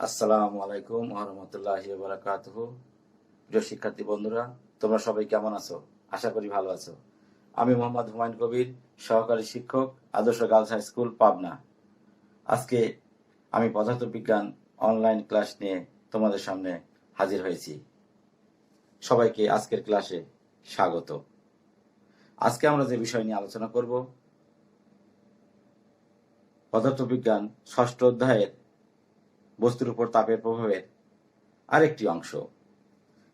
আসসালামু আলাইকুম ওয়া রাহমাতুল্লাহি ওয়া বারাকাতুহু। প্রিয় শিক্ষার্থী বন্ধুরা, তোমরা সবাই কেমন আছো? আশা করি ভালো আছো। আমি মোহাম্মদ হুমায়ুন কবির, সহকারী শিক্ষক, আদর্শ গার্লস হাই স্কুল, পাবনা। আজকে আমি পদার্থবিজ্ঞান অনলাইন ক্লাস নিয়ে তোমাদের সামনে হাজির হয়েছি। সবাইকে আজকের ক্লাসে স্বাগত। আজকে আমরা যে বিষয় নিয়ে আলোচনা করব, পদার্থবিজ্ঞান ষষ্ঠ অধ্যায়ের বস্তুর উপর তাপের প্রভাবের আরেকটি অংশ,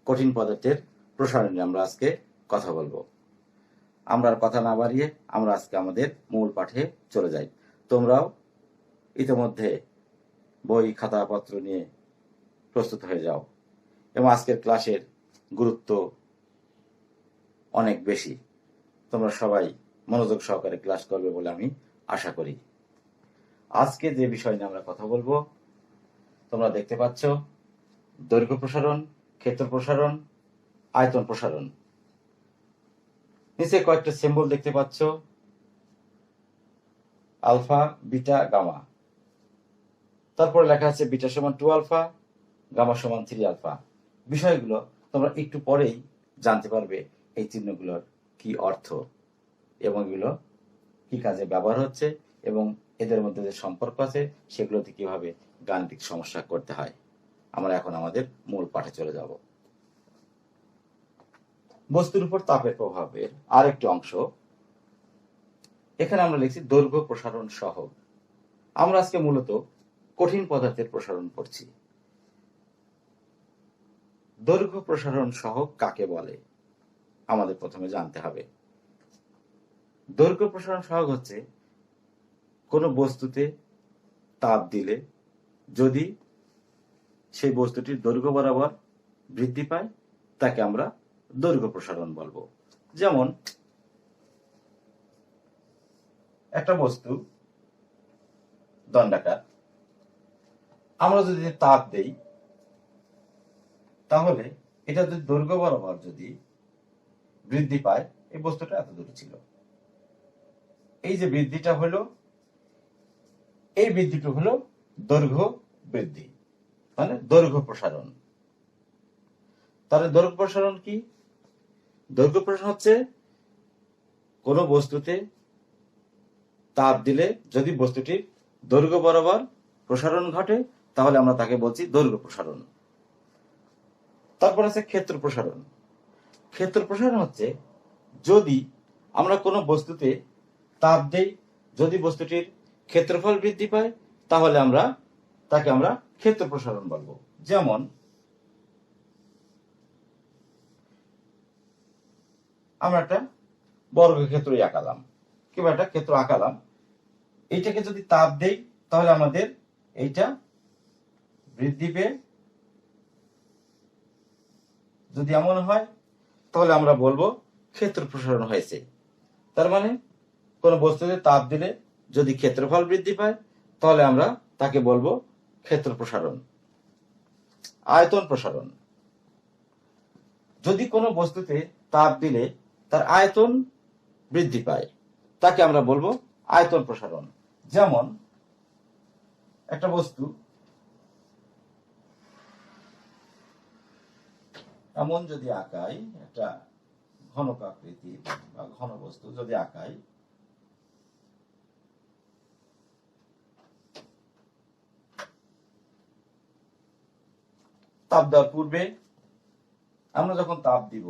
কঠিন পদার্থের প্রসারণ নিয়ে আমরা আজকে কথা বলবো। আমরা আর কথা না বাড়িয়ে আমরা আজকে আমাদের মূল পাঠে চলে যাই। তোমরাও ইতিমধ্যে বই খাতাপত্র নিয়ে প্রস্তুত হয়ে যাও, এবং আজকের ক্লাসের গুরুত্ব অনেক বেশি। তোমরা সবাই মনোযোগ সহকারে ক্লাস করবে বলে আমি আশা করি। আজকে যে বিষয় নিয়ে আমরা কথা বলবো, তোমরা দেখতে পাচ্ছ দৈর্ঘ্য প্রসারণ, ক্ষেত্র প্রসারণ, আয়তন প্রসারণ। নিচে কয়েকটা সিম্বল দেখতে পাচ্ছ, আলফা, বিটা, গামা। তারপরে লেখা আছে বিটা সমান 2 আলফা, গামা সমান 3 আলফা। বিষয়গুলো তোমরা একটু পরেই জানতে পারবে, এই চিহ্নগুলোর কি অর্থ এবং এগুলো কি কাজে ব্যবহার হচ্ছে এবং এদের মধ্যে যে সম্পর্ক আছে সেগুলোতে কিভাবে গাণিতিক সমস্যা করতে হয়। আমরা এখন আমাদের মূল পাঠে চলে যাব। বস্তুর উপর তাপের প্রভাবের আরেকটি অংশ, এখানে আমরা লিখছি দৈর্ঘ্য প্রসারণ সহগ। আমরা আজকে মূলত কঠিন পদার্থের প্রসারণ পড়ছি। দৈর্ঘ্য প্রসারণ সহগ কাকে বলে আমাদের প্রথমে জানতে হবে। দৈর্ঘ্য প্রসারণ সহগ হচ্ছে কোনো বস্তুতে তাপ দিলে যদি সেই বস্তুটির দৈর্ঘ্য বরাবর বৃদ্ধি পায় তাকে আমরা দৈর্ঘ্য প্রসারণ বলবো। যেমন একটা বস্তু দণ্ডাকার, আমরা যদি তাপ দেই তাহলে এটা যদি দৈর্ঘ্য বরাবর যদি বৃদ্ধি পায়, এই বস্তুটা এত দূরে ছিল, এই যে বৃদ্ধিটা হলো, এই বৃদ্ধিটা হলো দৈর্ঘ্য বৃদ্ধি, মানে দৈর্ঘ্য প্রসারণ। তাহলে দৈর্ঘ্য প্রসারণ কি? দৈর্ঘ্য প্রসারণ হচ্ছে কোন বস্তুতে তাপ দিলে যদি বস্তুটির দৈর্ঘ্য বরাবর প্রসারণ ঘটে তাহলে আমরা তাকে বলছি দৈর্ঘ্য প্রসারণ। তারপর আছে ক্ষেত্র প্রসারণ। ক্ষেত্র প্রসারণ হচ্ছে যদি আমরা কোনো বস্তুতে তাপ দেই, যদি বস্তুটির ক্ষেত্রফল বৃদ্ধি পায় তাহলে তাকে আমরা ক্ষেত্র প্রসারণ বলবো। যেমন আমরা একটা বর্গক্ষেত্রই আঁকালাম কিংবা একটা ক্ষেত্র আঁকালাম, এইটাকে যদি তাপ দেই তাহলে আমাদের এইটা বৃদ্ধি পেয়ে যদি এমন হয় তাহলে আমরা বলবো ক্ষেত্র প্রসারণ হয়েছে। তার মানে কোন বস্তুতে তাপ দিলে যদি ক্ষেত্রফল বৃদ্ধি পায় তাহলে আমরা তাকে বলবো ক্ষেত্র প্রসারণ। আয়তন প্রসারণ, যদি কোনো বস্তুতে তাপ দিলে তার আয়তন বৃদ্ধি পায় তাকে আমরা বলবো আয়তন প্রসারণ। যেমন একটা বস্তু এমন যদি আঁকাই, একটা ঘনক আকৃতি বা ঘন বস্তু যদি আঁকাই, তাপ দেওয়ার পূর্বে আমরা যখন তাপ দিব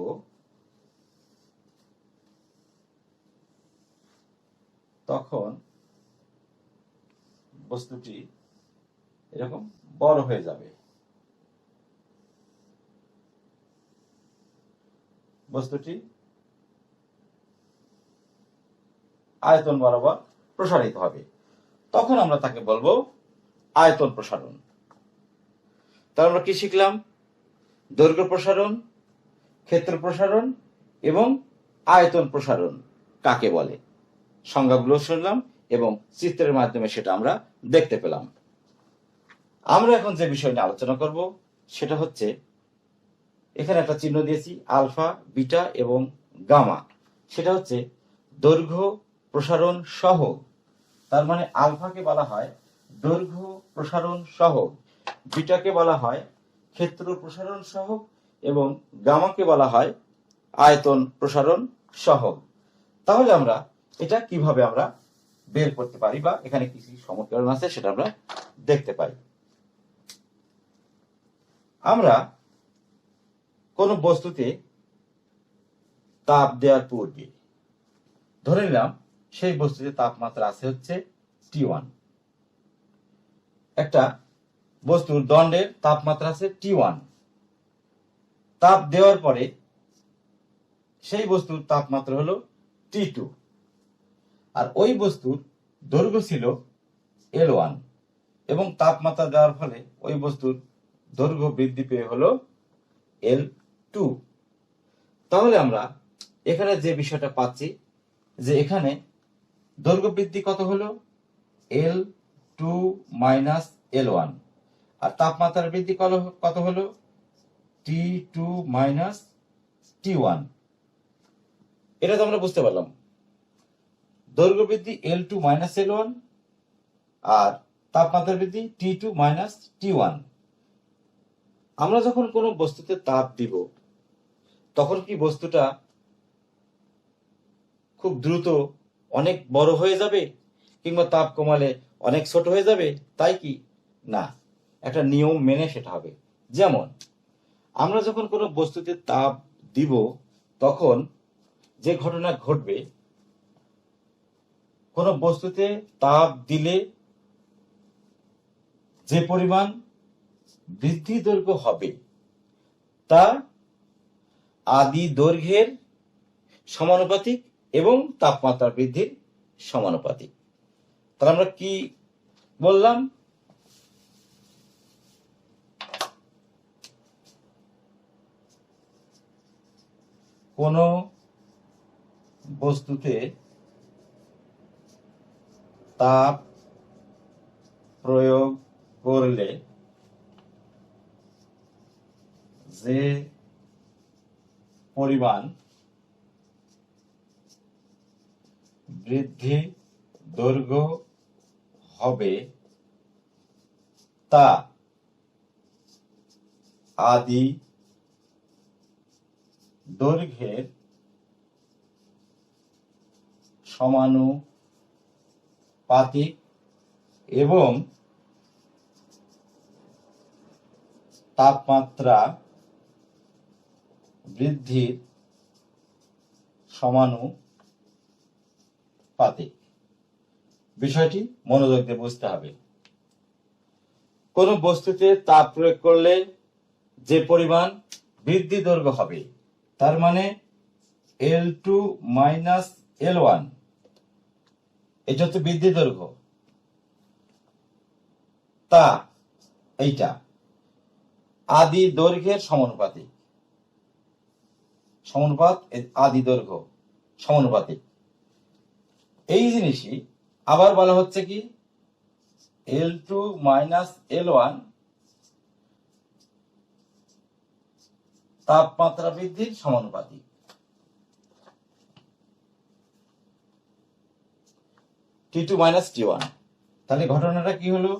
তখন বস্তুটি এরকম বড় হয়ে যাবে, বস্তুটি আয়তন বরাবর প্রসারিত হবে, তখন আমরা তাকে বলবো আয়তন প্রসারণ। তাহলে আমরা কি শিখলাম? দৈর্ঘ্য প্রসারণ, ক্ষেত্র প্রসারণ এবং আয়তন প্রসারণ কাকে বলে সংজ্ঞাগুলো শুনলাম এবং চিত্রের মাধ্যমে সেটা আমরা দেখতে পেলাম। আমরা এখন যে বিষয় নিয়ে আলোচনা করব সেটা হচ্ছে, এখানে একটা চিহ্ন দিয়েছি আলফা, বিটা এবং গামা। সেটা হচ্ছে দৈর্ঘ্য প্রসারণ সহগ। তার মানে আলফাকে বলা হয় দৈর্ঘ্য প্রসারণ সহগ বিটাকে বলা হয় ক্ষেত্র প্রসারণ সহগ এবং গামাকে বলা হয় আয়তন প্রসারণ সহগ। তাহলে আমরা এটা কিভাবে আমরা বের করতে পারি বা এখানে কি কি সমীকরণ আছে সেটা আমরা দেখতে পাই। আমরা কোন বস্তুতে তাপ দেওয়ার পূর্বে ধরে নিলাম সেই বস্তুতে তাপমাত্রা আছে হচ্ছে T1, একটা বস্তুর দণ্ডের তাপমাত্রা আছে T1, তাপ দেওয়ার পরে সেই বস্তুর তাপমাত্রা হলো T2 আর ওই বস্তুর দৈর্ঘ্য ছিল L1 এবং তাপমাত্রা দেওয়ার ফলে ওই বস্তুর দৈর্ঘ্য বৃদ্ধি পেয়ে হলো L2। তাহলে আমরা এখানে যে বিষয়টা পাচ্ছি যে এখানে দৈর্ঘ্য বৃদ্ধি কত হলো L2 মাইনাস L1 আর তাপমাত্রার বৃদ্ধি কত হলো T2 মাইনাস T1। এটা তো আমরা বুঝতে পারলাম দৈর্ঘ্য বৃদ্ধি L2 মাইনাস L1 আর তাপমাত্রা বৃদ্ধি T2 মাইনাস T1। আমরা যখন কোনো বস্তুতে তাপ দিব তখন কি বস্তুটা খুব দ্রুত অনেক বড় হয়ে যাবে কিংবা তাপ কমালে অনেক ছোট হয়ে যাবে? তাই কি না, একটা নিয়ম মেনে সেটা হবে। যেমন আমরা যখন কোনো বস্তুতে তাপ দিব তখন যে ঘটনা ঘটবে, কোনো বস্তুতে তাপ দিলে যে পরিমাণ বৃদ্ধি দৈর্ঘ্য হবে তা আদি দৈর্ঘ্যের সমানুপাতিক এবং তাপমাত্রা বৃদ্ধির সমানুপাতিক। তাহলে আমরা কি বললাম, কোন বস্তুতে তাপ প্রয়োগ করলে যে পরিমাণ বৃদ্ধি দৈর্ঘ্য হবে তা আদি দৈর্ঘ্যের সমানুপাতিক এবং তাপমাত্রা বৃদ্ধির সমানুপাতিক। বিষয়টি মনোযোগ দিয়ে বুঝতে হবে। কোন বস্তুতে তাপ প্রয়োগ করলে যে পরিমাণ বৃদ্ধি দৈর্ঘ্য হবে তার মানে L2 মাইনাস L1, এটা হচ্ছে বৃদ্ধি দৈর্ঘ্য, তা এইটা আদি দৈর্ঘ্যের সমানুপাতিক। সমানুপাত আদি দৈর্ঘ্য সমানুপাতিক। এই জিনিসই আবার বলা হচ্ছে কি L2 মাইনাস L1 তাপমাত্রা বৃদ্ধির সমানুপাতিক। T2 minus T1। তাহলে ঘটনাটা কি হলো,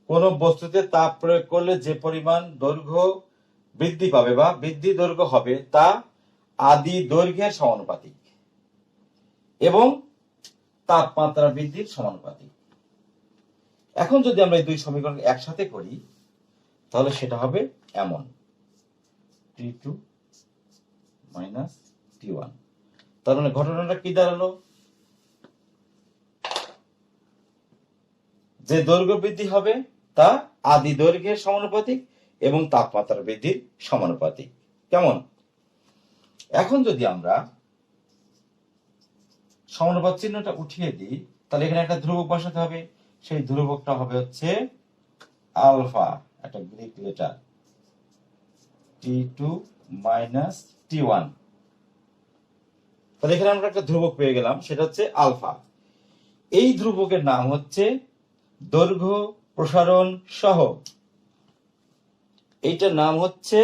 কোন বস্তুতে তাপ প্রয়োগ করলে যে পরিমাণ দৈর্ঘ্য বৃদ্ধি পাবে বা বৃদ্ধি দৈর্ঘ্য হবে তা আদি দৈর্ঘ্যের সমানুপাতিক এবং তাপমাত্রা বৃদ্ধির সমানুপাতিক। এখন যদি আমরা এই দুই সমীকরণ একসাথে করি তাহলে সেটা হবে এমন T2 মাইনাস T1। তার মানে ঘটনাটা কি দাঁড়ালো, যে দৈর্ঘ্য বৃদ্ধি হবে তা আদি দৈর্ঘ্যের সমানুপাতিক এবং তাপমাত্রা বৃদ্ধির সমানুপাতিক। কেমন? এখন যদি আমরা সমানুপাত চিহ্নটা উঠিয়ে দিই তাহলে এখানে একটা ধ্রুবক বসাতে হবে। সেই ধ্রুবকটা হবে হচ্ছে আলফা, একটা Greek letter T2 minus T1। তাহলে এখানে আমরা একটা ধ্রুবক পেয়ে গেলাম, সেটা হচ্ছে আলফা। এই ধ্রুবকের নাম হচ্ছে দৈর্ঘ্য প্রসারণ সহগ। এইটার নাম হচ্ছে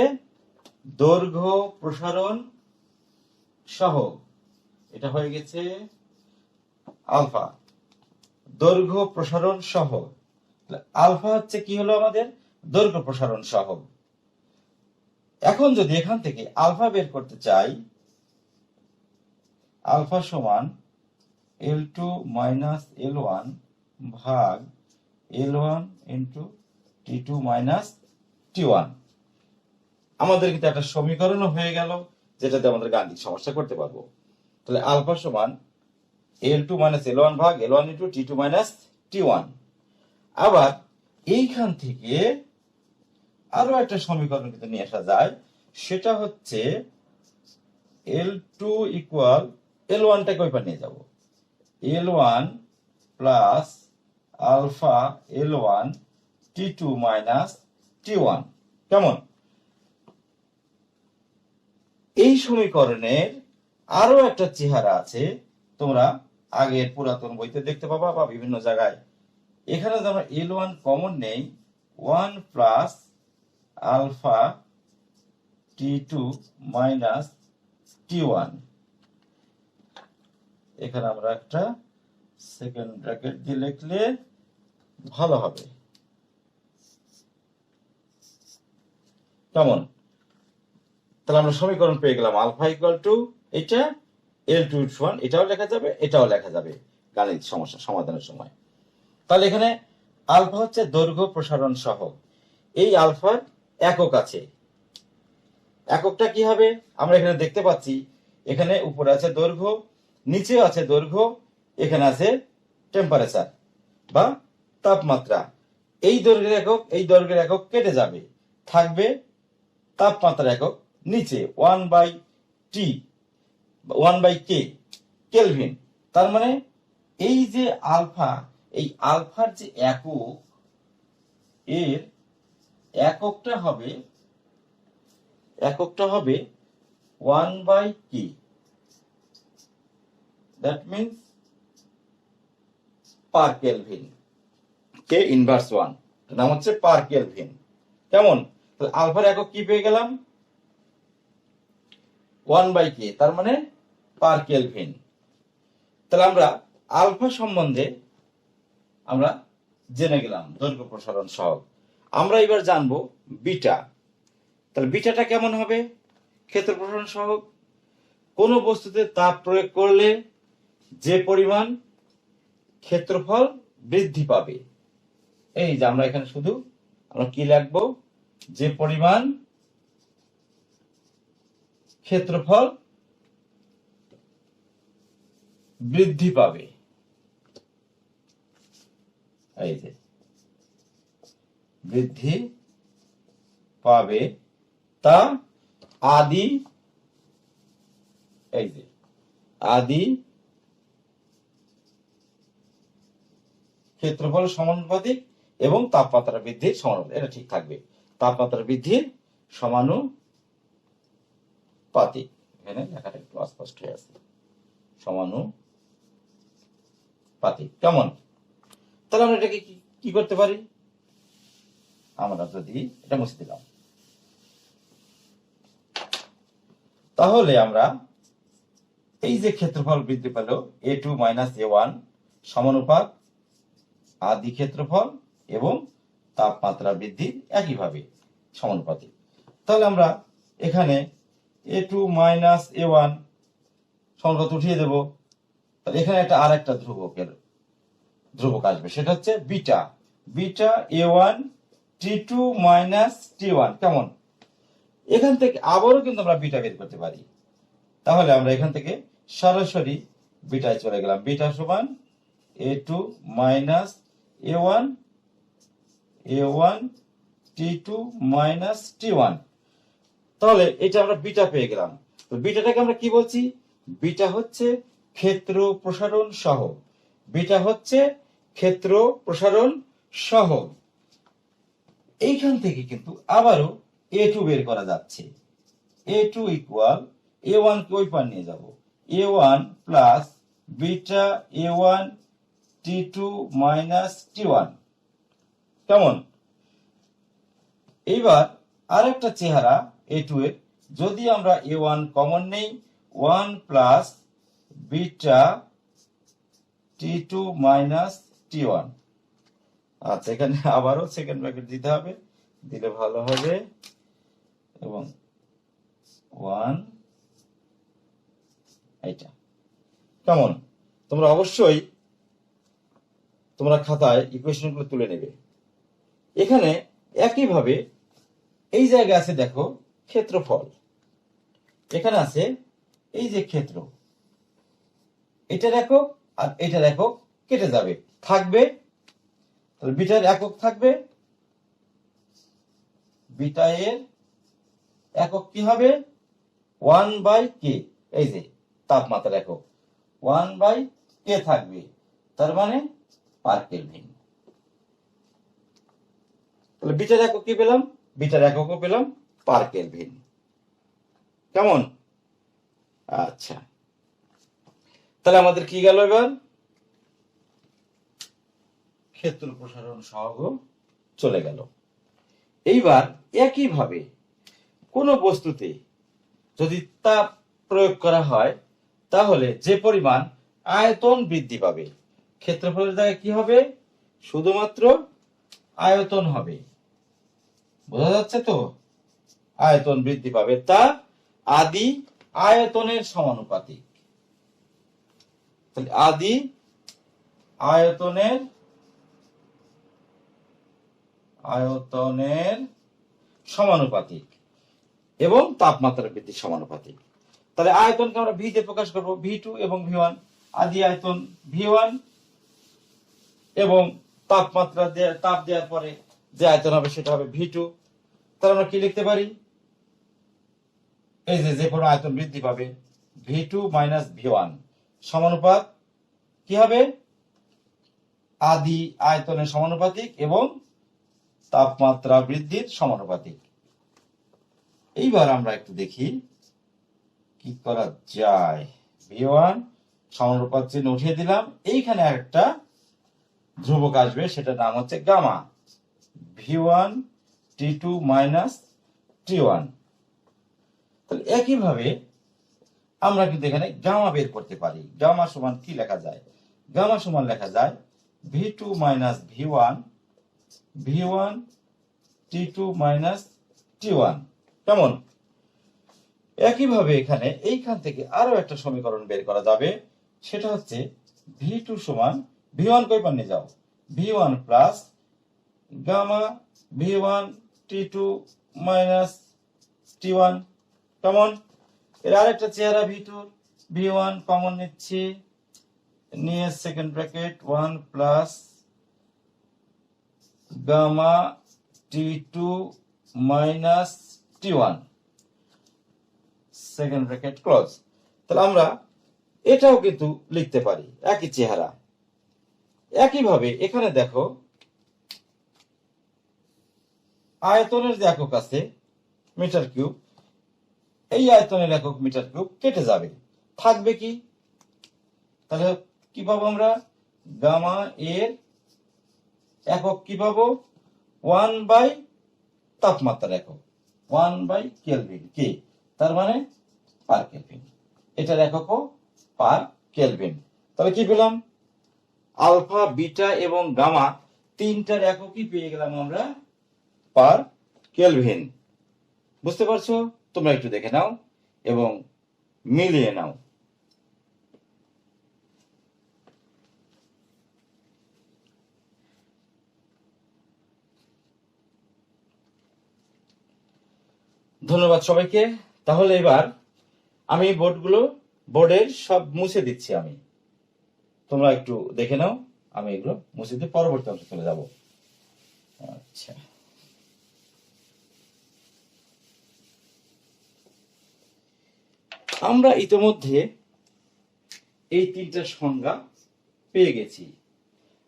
দৈর্ঘ্য প্রসারণ সহগ। এটা হয়ে গেছে আলফা, দৈর্ঘ্য প্রসারণ সহগ। আলফা হচ্ছে কি হলো আমাদের দৈর্ঘ্য প্রসারণ সহগ। এখন যদি এখান থেকে আলফা বের করতে চাই, আলফা সমান L2 মাইনাস L1 ভাগ L1 into T2 minus T1, আমাদের কিন্তু একটা সমীকরণও হয়ে গেল, যেটাতে আমাদের গাণিতিক সমস্যা করতে পারবো। তাহলে আলফা সমান L2 মাইনাস L1 ভাগ L1 into T2 minus T1। আবার এইখান থেকে আরো একটা সমীকরণ কিন্তু নিয়ে আসা যায়, সেটা হচ্ছে L2 ইকুয়াল L1 টাকে ওই পার নিয়ে যাব, L1 plus alpha L1 T2 minus T1। কেমন? এই সমীকরণের আরো একটা চেহারা আছে, তোমরা আগের পুরাতন বইতে দেখতে পাবা বা বিভিন্ন জায়গায়। এখানে যদি আমরা L1 কমন নেই, 1 plus alpha T2 minus T1, এখানে আমরা একটা সেকেন্ড ব্র্যাকেট দিয়ে লিখলে ভালো হবে। কেমন? তাহলে আমরা সমীকরণ পেয়ে গেলাম আলফা ইকুয়াল টু এটা L2 সমান, এটাও লেখা যাবে এটাও লেখা যাবে গাণিতিক সমস্যা সমাধানের সময়। তাহলে এখানে আলফা হচ্ছে দৈর্ঘ্য প্রসারণ সহগ। এই আলফার একক আছে, এককটা কি হবে আমরা এখানে দেখতে পাচ্ছি। এখানে উপরে আছে দৈর্ঘ্য, নিচেও আছে দৈর্ঘ্য, এখানে আছে টেম্পারেচার বা তাপমাত্রা। এই দৈর্ঘ্যের একক এই দৈর্ঘ্যের একক কেটে যাবে, থাকবে তাপমাত্রার একক নিচে 1/T 1/K কেলভিন। তার মানে এই যে আলফা, এই আলফার যে একক, এর এককটা হবে 1/K, that means per kelvin, K inverse 1, নাম হচ্ছে পার কেলভিন। কেমন? তাহলে আলফার একক কি পেয়ে গেলাম 1/K, তার মানে পার কেলভিন। তাহলে আমরা আলফা সম্বন্ধে আমরা জেনে গেলাম দৈর্ঘ্য প্রসারণ সহগ। আমরা এবার জানবো বিটা। তাহলে বিটাটা কেমন হবে? ক্ষেত্র প্রসারণ সহগ। কোন বস্তুতে তাপ প্রয়োগ করলে যে পরিমাণ ক্ষেত্রফল বৃদ্ধি পাবে, এই যে আমরা এখানে শুধু আমরা কি লিখবো, যে পরিমাণ ক্ষেত্রফল বৃদ্ধি পাবে, এই যে বৃদ্ধি পাবে তা আদি, এই যে আদি ক্ষেত্রফল সমানুপাতিক এবং তাপমাত্রা বৃদ্ধির সমানুপাতিক, এটা ঠিক থাকবে, তাপমাত্রা বৃদ্ধির সমানুপাতিক। এখানে লেখাটা একটু অস্পষ্ট হয়ে আছে, সমানুপাতিক। কেমন? তাহলে আমরা এটাকে কি করতে পারি? আমরা যদি এটা মুছে দিলাম, তাহলে আমরা এই যে ক্ষেত্রফল বৃদ্ধি পেল A2 মাইনাস A1 সমানুপাত আদি ক্ষেত্রফল এবং তাপমাত্রা বৃদ্ধি একইভাবে সমানুপাতিক। তাহলে আমরা এখানে A2 মাইনাস A1 সমানুপাত উঠিয়ে দেব। তাহলে এখানে একটা আর একটা ধ্রুবক আসবে, সেটা হচ্ছে beta, beta A1 T2 minus T1। কেমন? এখান থেকে আবারও কিন্তু আমরা বিটা বের করতে পারি। তাহলে আমরা এখান থেকে সরাসরি বিটায় চলে গেলাম, বিটা সমান A2 minus A1 T2 minus T1। তাহলে এটা আমরা বিটা পেয়ে গেলাম। তো বিটাটাকে আমরা কি বলছি? বিটা হচ্ছে ক্ষেত্র প্রসারণ সহগ, বিটা হচ্ছে ক্ষেত্র প্রসারণ সহগ। এইখান থেকে কিন্তু আবারও A2 বের করা যাচ্ছে, A2 ইকুয়াল A1 কে ওই পার নিয়ে যাব, A1 plus beta A1 T2 minus T1। কেমন? এইবার আরেকটা চেহারা A2 এর, যদি আমরা A1 কমন নেই, 1 plus beta T2 minus T1, আচ্ছা, এখানে আবারও সেকেন্ড ব্র্যাকেট দিতে হবে, দিলে ভালো হবে। এবং 1 এইটা কেমন? তোমরা অবশ্যই তোমরা খাতায় ইকুয়েশনগুলো তুলে নেবে। এখানে একইভাবে এই জায়গায় আছে দেখো ক্ষেত্রফল, এখানে আছে এই যে ক্ষেত্র, এটার একক আর এটার একক কেটে যাবে, থাকবে তাহলে বিটার একক থাকবে, বিটা এর একক কি হবে 1/k, এই যে তাপমাত্রার একক 1/k থাকবে, তার মানে পার কেলভিন। তাহলে বিটার একক কি পেলাম? বিটার এককও পেলাম পার কেলভিন। কেমন? আচ্ছা, তাহলে আমাদের কি গেল? এবার ক্ষেত্র প্রসারণ সহগ চলে গেল। এইবার একইভাবে কোন বস্তুতে যদি তাপ প্রয়োগ করা হয় তাহলে যে পরিমাণ আয়তন বৃদ্ধি পাবে, ক্ষেত্রফলের জায়গায় কি হবে? শুধুমাত্র আয়তন হবে। বোঝা যাচ্ছে তো? আয়তন বৃদ্ধি পাবে, তা আদি আয়তনের সমানুপাতিক। তাহলে আদি আয়তনের সমানুপাতিক এবং তাপমাত্রা বৃদ্ধির সমানুপাতিক। তাহলে আয়তনকে আমরা ভি দিয়ে প্রকাশ করব, ভি2 এবং ভি1। আদি আয়তন ভি1 এবং তাপমাত্রা তাপ দেওয়ার পরে যে আয়তন হবে সেটা হবে ভি2। তাহলে আমরা কি লিখতে পারি? এই যে কোনো আয়তন বৃদ্ধি পাবে ভি2 মাইনাস ভি1 সমানুপাত কি হবে? আদি আয়তনের সমানুপাতিক এবং তাপমাত্রা বৃদ্ধির সমানুপাতিক। এইবার আমরা একটু দেখি কি করা যায়। ভি1 সমানুপাত চিহ্ন উঠিয়ে দিলাম, এইখানে একটা ধ্রুবক আসবে, সেটার নাম হচ্ছে গামা, ভি1 টি2 মাইনাস টি1। তাহলে একইভাবে আমরা কিন্তু এখানে গামা বের করতে পারি। গামা সমান কি লেখা যায়? গামা সমান লেখা যায় ভি2 মাইনাস ভি1 টি2 মাইনাস টি1। কেমন? একইভাবে এখানে এইখান থেকে আরো একটা সমীকরণ বের করা যাবে, সেটা হচ্ছে ভি2 সমান ভি1 কই পার নিয়ে যাও, ভি1 প্লাস গামা ভি1 টি2 মাইনাস টি1। কেমন? এর আরেকটা চেহারা ভি2, ভি1 কমন নিচ্ছি, নিয়ে সেকেন্ড ব্র্যাকেট 1 প্লাস গামা টি2 মাইনাস টি1 সেকেন্ড ব্র্যাকেট ক্লোজ। তাহলে আমরা এটাও কিন্তু লিখতে পারি, একই চেহারা। একইভাবে এখানে দেখো আয়তনের যে একক আছে মিটার কিউব, এই আয়তনের একক মিটার কিউব কেটে যাবে, থাকবে কি? তাহলে কি পাবো আমরা? গামা এর একক কি পাবো? 1 তাপমাত্রার একক 1 কেলভিন, কে, তার মানে পার কেলভিন। এটার এককও পার কেলভিন। তাহলে কি পেলাম? আলফা, বিটা এবং গামা তিনটার এককই পেয়ে গেলাম আমরা পার কেলভিন। বুঝতে পারছো? তোমরা একটু দেখে নাও এবং মিলিয়ে নাও। ধন্যবাদ সবাইকে। তাহলে এবার আমি বোর্ডের সব মুছে দিচ্ছি আমি, তোমরা একটু দেখে নাও। আমি এগুলো মুছে দিয়ে পরবর্তী অংশে চলে যাব। আচ্ছা, আমরা ইতিমধ্যে এই তিনটার সংজ্ঞা পেয়ে গেছি।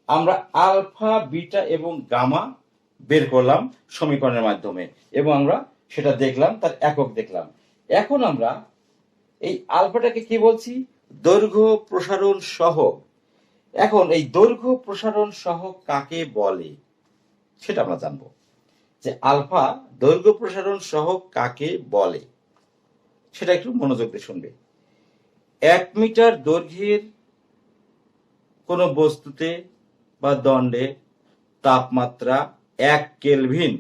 আমরা আলফা, বিটা এবং গামা বের করলাম সমীকরণের মাধ্যমে এবং আমরা সেটা দেখলাম, তার একক দেখলাম। এখন আমরা এই আলফাটাকে কি বলছি? দৈর্ঘ্য প্রসারণ সহগ। এখন এই দৈর্ঘ্য প্রসারণ সহগ কাকে বলে সেটা আমরা জানবো, যে আলফা দৈর্ঘ্য প্রসারণ সহগ কাকে বলে সেটা একটু মনোযোগ দিয়ে শুনবে। 1 মিটার দৈর্ঘ্যের কোন বস্তুতে বা দণ্ডে তাপমাত্রা 1 কেলভিন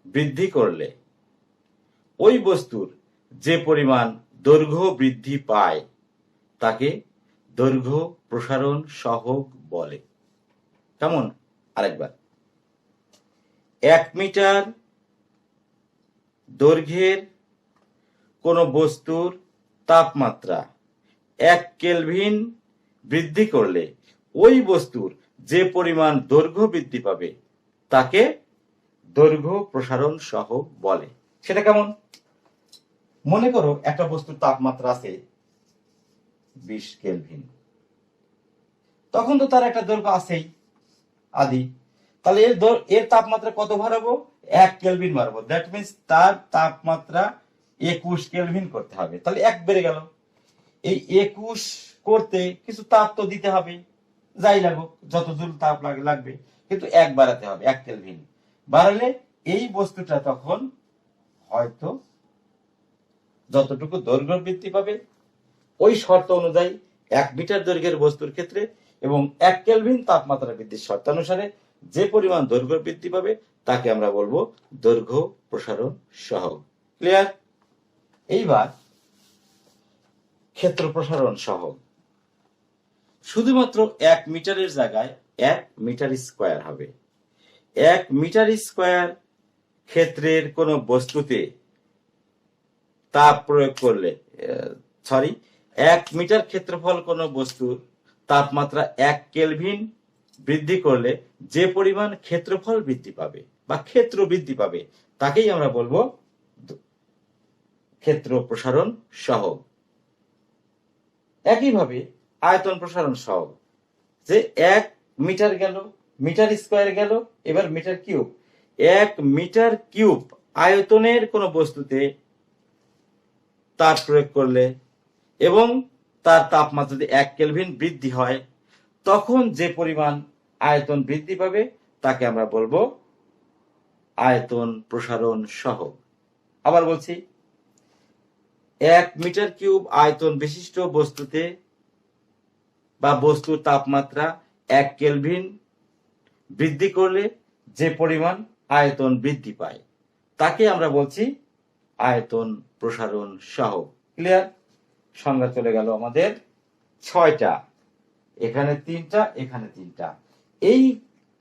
বৃদ্ধি করলে ওই বস্তুর যে পরিমাণ দৈর্ঘ্য বৃদ্ধি পায় তাকে দৈর্ঘ্য প্রসারণ সহগ বলে। কেমন? আরেকবার, 1 মিটার দৈর্ঘ্যের কোন বস্তুর তাপমাত্রা 1 কেলভিন বৃদ্ধি করলে ওই বস্তুর যে পরিমাণ দৈর্ঘ্য বৃদ্ধি পাবে তাকে দৈর্ঘ্য প্রসারণ সহগ বলে। সেটা কেমন? মনে করো একটা বস্তুর তাপমাত্রা আছে 20 কেলভিন, তখন তো তার একটা দৈর্ঘ্য আছেই আদি, তাহলে এর তাপমাত্রা কত বাড়াবো? 1 কেলভিন বাড়াবো। দ্যাট মিন্স তার তাপমাত্রা 21 কেলভিন করতে হবে। তাহলে 1 বেড়ে গেল। এই 21 করতে কিছু তাপ তো দিতে হবে, যাই লাগুক, যত জুল তাপ লাগবে, কিন্তু 1 বাড়াতে হবে, 1 কেলভিন বাড়ালে এই বস্তুটা তখন হয়তো যতটুকু দৈর্ঘ্য বৃদ্ধি পাবে ওই শর্ত অনুযায়ী 1 মিটার দৈর্ঘ্যের বস্তুর ক্ষেত্রে এবং 1 কেলভিন তাপমাত্রা বৃদ্ধির শর্তানুসারে যে পরিমাণ দৈর্ঘ্য বৃদ্ধি পাবে তাকে আমরা বলবো দৈর্ঘ্য প্রসারণ সহগ। ক্লিয়ার? এইবার ক্ষেত্র প্রসারণ সহগ। শুধুমাত্র 1 মিটারের জায়গায় 1 মিটার স্কয়ার হবে। 1 মিটার স্কয়ার ক্ষেত্রের কোন বস্তুতে তাপ প্রয়োগ করলে 1 মিটার ক্ষেত্রফল কোন বস্তুর তাপমাত্রা 1 কেলভিন বৃদ্ধি করলে যে পরিমাণ ক্ষেত্রফল বৃদ্ধি পাবে বা ক্ষেত্র বৃদ্ধি পাবে তাকেই আমরা বলবো ক্ষেত্র প্রসারণ সহগ। একইভাবে আয়তন প্রসারণ সহগ, যে 1 মিটার গেল, মিটার স্কয়ার গেল, এবার মিটার কিউব। 1 মিটার কিউব আয়তনের কোন বস্তুতে তাপ প্রয়োগ করলে এবং তার তাপমাত্রা যদি 1 কেলভিন বৃদ্ধি হয় তখন যে পরিমাণ আয়তন বৃদ্ধি পাবে তাকে আমরা বলবো আয়তন প্রসারণ সহগ। আবার বলছি, 1 মিটার কিউব আয়তন বিশিষ্ট বস্তুতে বা বস্তুর তাপমাত্রা 1 কেলভিন বৃদ্ধি করলে যে পরিমাণ আয়তন বৃদ্ধি পায় তাকে আমরা বলছি আয়তন প্রসারণ সহগ। ক্লিয়ার? সংজ্ঞা চলে গেল আমাদের 6টা, এখানে 3টা, এখানে 3টা। এই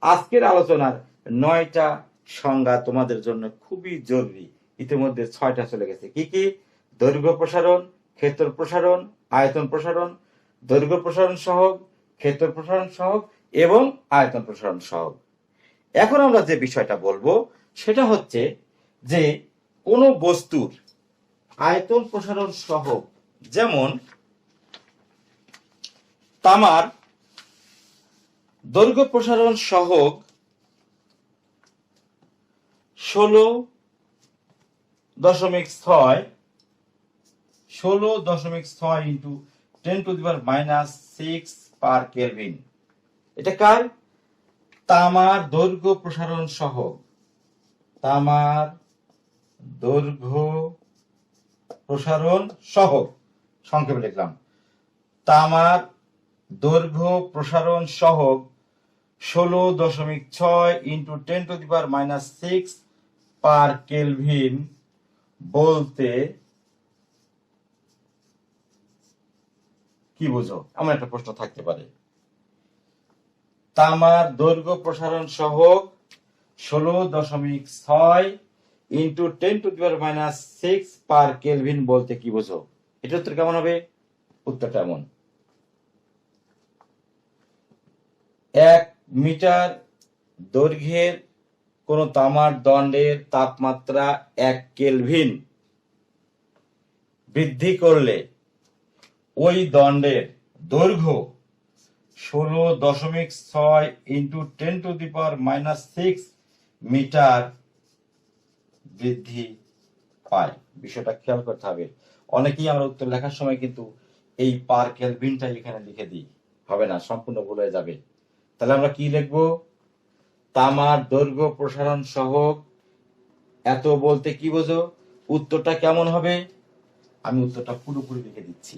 আজকের আলোচনার 9টা সংজ্ঞা তোমাদের জন্য খুবই জরুরি। ইতিমধ্যে 6টা চলে গেছে। কি কি? দৈর্ঘ্য প্রসারণ, ক্ষেত্র প্রসারণ, আয়তন প্রসারণ, দৈর্ঘ্য প্রসারণ সহগ, ক্ষেত্র প্রসারণ সহগ এবং আয়তন প্রসারণ সহগ। এখন আমরা যে বিষয়টা বলবো সেটা হচ্ছে যে কোন বস্তুর আয়তন প্রসারণ সহগ, যেমন তামার দৈর্ঘ্য প্রসারণ সহগ 16.6 ইন্টু 10⁻⁻6 পার কেলভিন। এটা কার? তামার দৈর্ঘ্য প্রসারণ সহগ। তামার দৈর্ঘ্য প্রসারণ সহগ, সংক্ষেপে লিখলাম। তামার দৈর্ঘ্য প্রসারণ সহগ 16.6 ইন্টু 10⁻⁻6 পার কেলভিন বলতে কি বুঝো? এমন একটা প্রশ্ন থাকতে পারে। তামার দৈর্ঘ্য প্রসারণ সহগ 16.6 ইন্টু 10⁻⁻6 পার কেলভিন বলতে কি বুঝো? এটা উত্তর কেমন হবে? উত্তরটা এমন, 1 মিটার দৈর্ঘ্যের কোন তামার দণ্ডের তাপমাত্রা 1 কেলভিন বৃদ্ধি করলে ওই দণ্ডের দৈর্ঘ্য 16.6 ইন্টু 10⁻⁻6 মিটার বৃদ্ধি পায়। বিষয়টা খেয়াল করতে হবে। অনেকেই আমরা উত্তর লেখার সময় কিন্তু এই পার কেলভিনটা এখানে লিখে দিই, হবে না, সম্পূর্ণ ভুল হয়ে যাবে। তাহলে আমরা কি লিখবো? তামার দৈর্ঘ্য প্রসারণ সহগ এত বলতে কি বোঝো? উত্তরটা কেমন হবে? আমি উত্তরটা পুরোপুরি লিখে দিচ্ছি।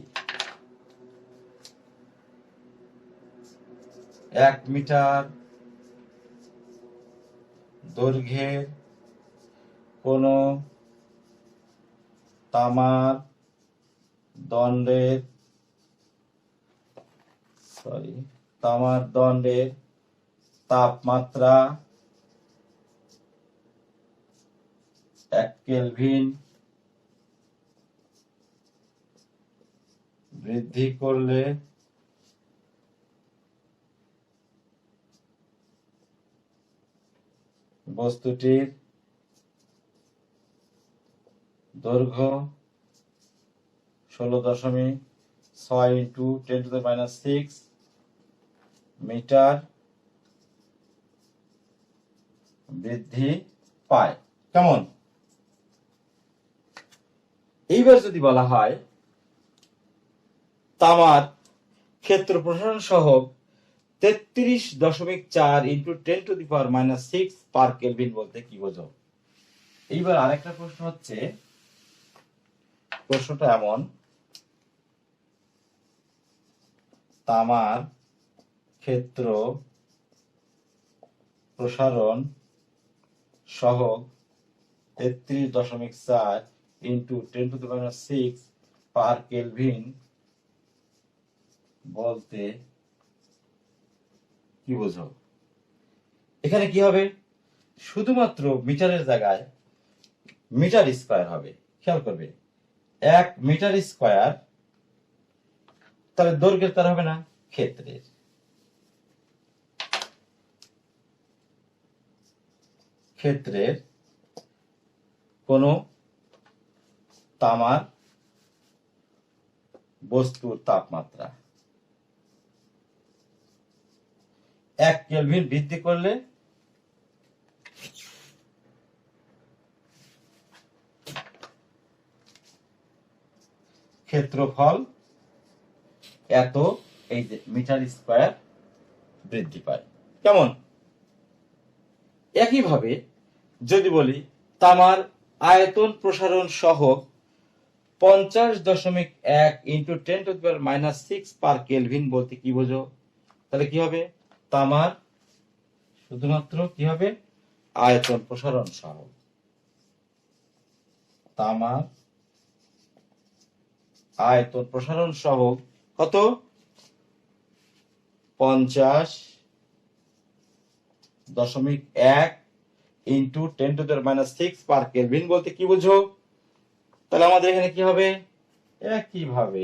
1 মিটার দৈর্ঘ্যের কোন তামার দণ্ডের তাপমাত্রা 1 কেলভিন বৃদ্ধি করলে বস্তুটির দৈর্ঘ্য 16.6 ইন্টু 10⁻⁶ মিটার বৃদ্ধি পায়। কেমন? এইবার যদি বলা হয় তামার ক্ষেত্র প্রসারণ সহগ 33.4 ইন্টু 10⁻⁶ পার কেলভিন বলতে কি বোঝো? এইবার আরেকটা প্রশ্ন হচ্ছে, প্রশ্নটা এমন, তামার ক্ষেত্র প্রসারণ সহগ 33.4 ইন্টু 10⁻⁶ পার কেলভিন বলতে কি বোঝো? এখানে কি হবে? শুধুমাত্র মিটারের জায়গায় মিটার স্কয়ার হবে। খেয়াল করবে, 1 মিটার স্কয়ার, তাহলে দৈর্ঘ্যের তার হবে না, ক্ষেত্রের। ক্ষেত্রের কোন তামার বস্তুর তাপমাত্রা 1 কেলভিন বৃদ্ধি করলে ক্ষেত্রফল এত, এই যে মিটার স্কয়ার বৃদ্ধি পায়। কেমন? একইভাবে যদি বলি তামার আয়তন প্রসারণ সহগ 50.1 ইন্টু 10⁻⁶ পার কেলভিন বলতে কি বোঝো? তাহলে কি হবে? তামার শুধুমাত্র কি হবে? আয়তন প্রসারণ সহগ। তামার আয়তন প্রসারণ সহগ কত? 50.1 ইন্টু 10⁻⁶ পার কেলভিন বলতে কি বোঝো? তাহলে আমাদের এখানে কি হবে? একইভাবে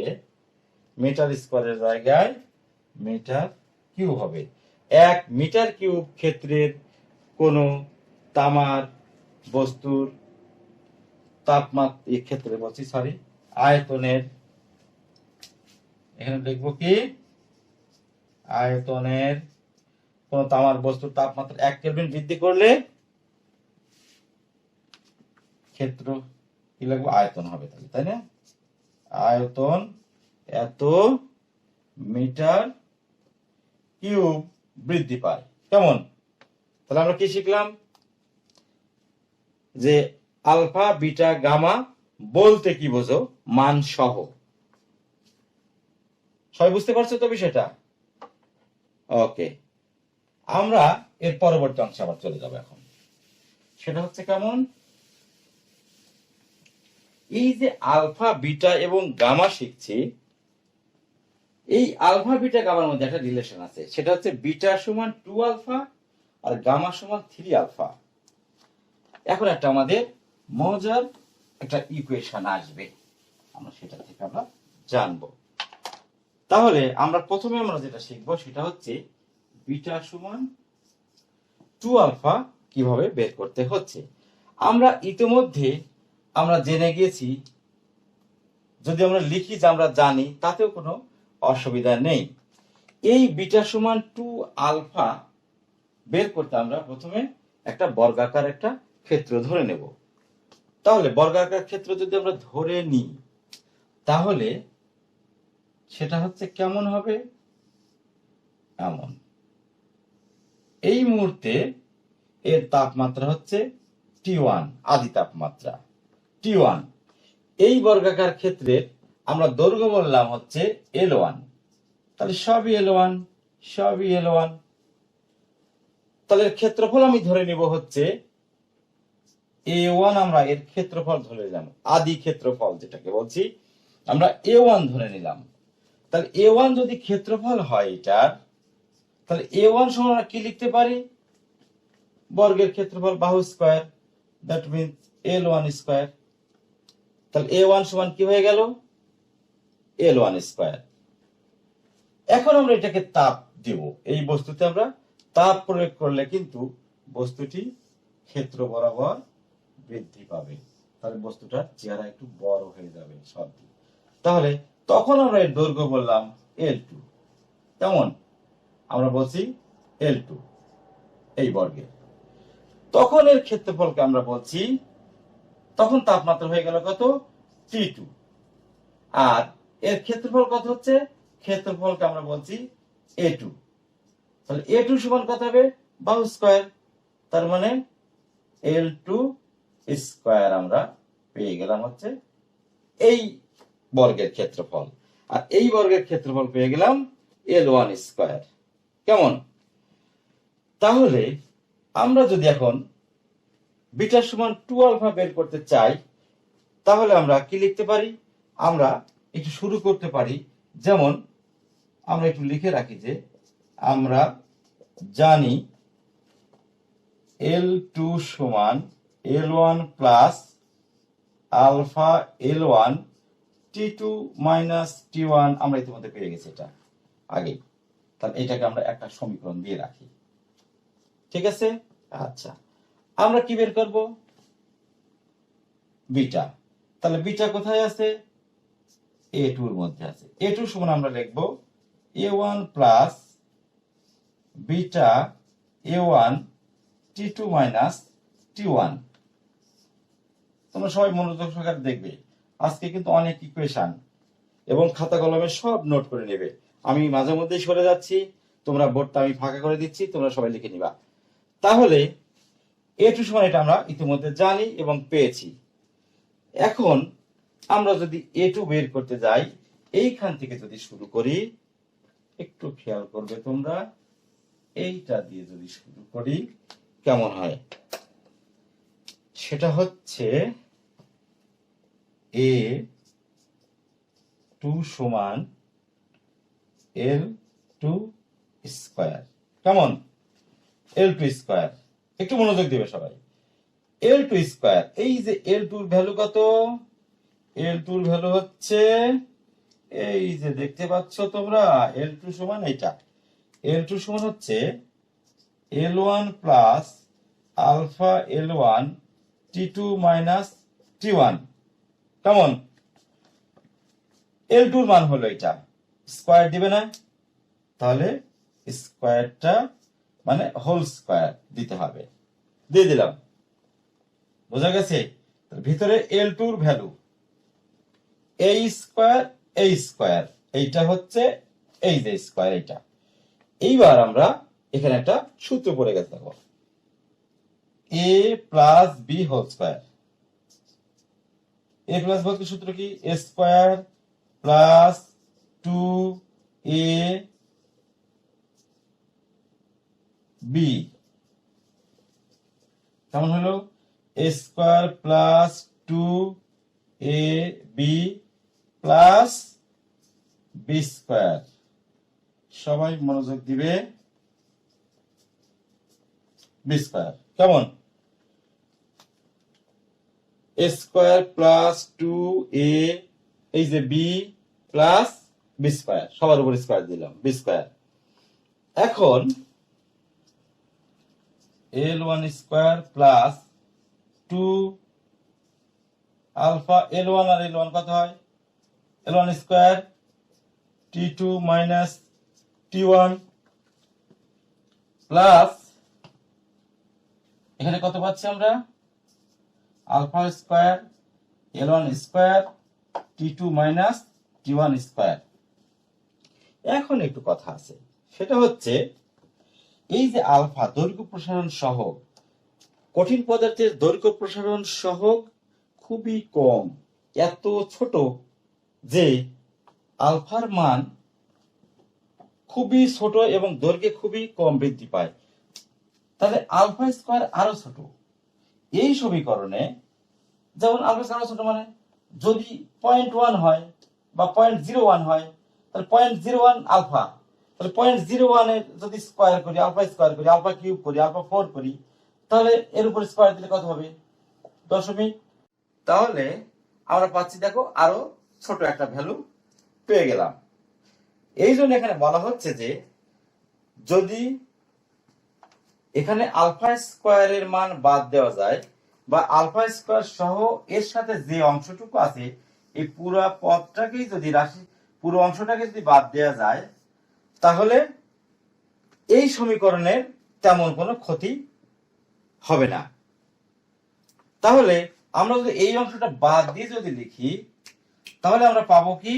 মিটার স্কয়ারের জায়গায় মিটার কিউব হবে। 1 মিটার কিউব ক্ষেত্রের কোন তামার বস্তুর তাপমাত্রা, এই ক্ষেত্রে বলছি সরি, আয়তনের, এখানে লিখবো কি? আয়তনের কোন তামার বস্তুর তাপমাত্রা 1 কেলভিন বৃদ্ধি করলে ক্ষেত্র কি লাগবে? আয়তন হবে, তাই না? আয়তন এত মিটার কিউব বৃদ্ধি পায়। কেমন? তাহলে আমরা কি শিখলাম? যে আলফা বিটা গামা বলতে কি বোঝো? মান সহ। সবাই বুঝতে পারছো তো বিষয়টা? ওকে, আমরা এর পরবর্তী অংশে আবার চলে যাব। এখন সেটা হচ্ছে কেমন? এই যে আলফা বিটা এবং গামা শিখছি, এই আলফা বিটা গামার মধ্যে একটা রিলেশন আছে, সেটা হচ্ছে বিটা সমান 2 আলফা আর গামা সমান 3 আলফা। এখন একটা আমাদের মজার একটা ইকুয়েশন আসবে, আমরা সেটা থেকে আমরা জানবো। তাহলে আমরা প্রথমে যেটা শিখবো সেটা হচ্ছে বিটা সমান 2 আলফা কিভাবে বের করতে হচ্ছে। আমরা ইতিমধ্যে আমরা জেনে গেছি, যদি আমরা লিখি যে আমরা জানি, তাতেও কোনো অসুবিধা নেই। এই বিটা সমান 2 আলফা বের করতে আমরা প্রথমে একটা বর্গাকার একটা ক্ষেত্র ধরে নেব। তাহলে বর্গাকার ক্ষেত্র যদি আমরা ধরে নিই, তাহলে সেটা হচ্ছে কেমন হবে? এমন। এই মুহূর্তে এর তাপমাত্রা হচ্ছে T1, আদি তাপমাত্রা T1। এই বর্গাকার ক্ষেত্রের আমরা দৈর্ঘ্য বললাম হচ্ছে L1, তাহলে সবই L1, সবই L1। তাহলে এর ক্ষেত্রফল আমি ধরে নিব হচ্ছে A1, আমরা এর ক্ষেত্রফল ধরে নিলাম, আদি ক্ষেত্রফল যেটাকে বলছি আমরা A1 ধরে নিলাম। তাহলে A1 যদি ক্ষেত্রফল হয় এটার, তাহলে A1 সমান আমরা কি লিখতে পারি, বর্গের ক্ষেত্রফল বাহু square, that means L1 square. তাহলে A1 সমান কি হয়ে গেল, L1 স্কয়ার। এখন আমরা এটাকে তাপ দেব, এই বস্তুতে আমরা তাপ প্রয়োগ করলে কিন্তু বস্তুটি ক্ষেত্র বরাবর বৃদ্ধি পাবে, তাহলে বস্তুটার চেহারা একটু বড় হয়ে যাবে সব দিক। তাহলে তখন আমরা এর দৈর্ঘ্য বললাম L2, কেমন, আমরা বলছি L2 এই বর্গের। তখন এর ক্ষেত্রফলকে আমরা বলছি, তখন তাপমাত্রা হয়ে গেল কত, T2, আর এর ক্ষেত্রফল কত হচ্ছে, ক্ষেত্রফলকে আমরা বলছি A2। তাহলে A2 সমান কত হবে, বাহু স্কয়ার, তার মানে L2 স্কয়ার আমরা পেয়ে গেলাম হচ্ছে এই বর্গের ক্ষেত্রফল, আর এই বর্গের ক্ষেত্রফল পেয়ে গেলাম L1 স্কয়ার, কেমন। তাহলে আমরা যদি এখন বিটা সমান 2 আলফা বের করতে চাই, তাহলে আমরা কি লিখতে পারি, আমরা একটু শুরু করতে পারি, যেমন আমরা একটু লিখে রাখি যে আমরা জানি L2 সমান L1 plus alpha L1 T2 minus T1, আমরা ইতিমধ্যে পেয়ে গেছি এটা আগে। তাহলে এটাকে আমরা একটা সমীকরণ দিয়ে রাখি, ঠিক আছে। আচ্ছা, আমরা কি বের করব, বিটা। তাহলে বিটা কোথায় আছে, A2 এর মধ্যে আছে। A2 সমান আমরা লিখব A1 plus beta A1 T2 minus T1। তোমরা সবাই মনোযোগ সহকারে দেখবে, আজকে কিন্তু অনেক ইকুয়েশন এবং খাতা কলমে সব নোট করে নেবে। আমি মাঝে মধ্যেই সরে যাচ্ছি, তোমরা বোর্ডটা আমি ফাঁকা করে দিচ্ছি, তোমরা সবাই লিখে নিবা। তাহলে A2 সমান এটা আমরা ইতিমধ্যে জানি এবং পেয়েছি। এখন আমরা যদি A2 বের করতে যাই, এইখান থেকে যদি শুরু করি, একটু খেয়াল করবে তোমরা, এইটা দিয়ে যদি শুরু করি কেমন হয়, সেটা হচ্ছে A2 সমান L2 স্কয়ার, কেমন, L2 স্কয়ার। একটু মনোযোগ দিবে সবাই, L2 স্কয়ার। এই যে L2 এর ভ্যালু কত, L2 এর ভ্যালু হচ্ছে এই যে দেখতে পাচ্ছ তোমরা, L2 সমান এইটা, L2 সমান হচ্ছে L1 plus alpha L1 T2 minus T1, কেমন। L2 এর মান হলো এটা, স্কয়ার দিবে না, তাহলে স্কয়ারটা মানে হোল স্কয়ার দিতে হবে, দিয়ে দিলাম, বোঝা গেছে। ভিতরে L2 এর value a square, a square, এইটা হচ্ছে এই যে স্কয়ার এইটা। এইবার আমরা এখানে একটা সূত্র পড়ে গেছে, দেখো, a plus B whole square. a plus B সূত্র কি, a square plus 2a b, কেমন হলো, a square plus 2ab plus b square. সবাই মনোযোগ দিবে, b স্কয়ার, কেমন, a স্কয়ার প্লাস 2a, এই যে b প্লাস b স্কয়ার, সবার উপর স্কয়ার দিলাম, b স্কয়ার। এখন L1 square plus 2 alpha L1 আর L1 কত হয়, L1 square T2 minus T1 plus, এখানে কত পাচ্ছি আমরা, alpha square L1 square T2 minus T1 square. এখন একটু কথা আছে, সেটা হচ্ছে এই যে আলফা দৈর্ঘ্য প্রসারণ সহগ, কঠিন পদার্থের দৈর্ঘ্য প্রসারণ সহগ খুবই কম, এত ছোট যে আলফার মান খুবই ছোট এবং দৈর্ঘ্যে খুবই কম বৃদ্ধি পায়। তাহলে আলফা স্কোয়ার আরো ছোট। এই সমীকরণে যেমন আলফা স্কোয়ার আরো ছোট মানে যদি 0.1 হয় বা 0.01 হয়, তাহলে 0.01 আলফা, তাহলে 0.01 এর যদি স্কোয়ার করি, আলফা স্কোয়ার করি, আলফা কিউব করি, আলফা 4 করি, তাহলে এর উপর স্কোয়ার দিলে কত হবে? 0.। তাহলে আমরা পাচ্ছি দেখো আরো ছোট একটা ভ্যালু পেয়ে গেলাম। এই জন্য এখানে বলা হচ্ছে যে যদি এখানে আলফা স্কোয়ারের মান বাদ দেওয়া যায় বা আলফা স্কোয়ার সহ এর সাথে যে অংশটুকু আছে এই পুরো পদটাকেই যদি পুরো অংশটাকে যদি বাদ দেওয়া যায়, তাহলে এই সমীকরণের তেমন কোনো ক্ষতি হবে না। তাহলে আমরা যদি এই অংশটা বাদ দিয়ে যদি লিখি, তাহলে আমরা পাবো কি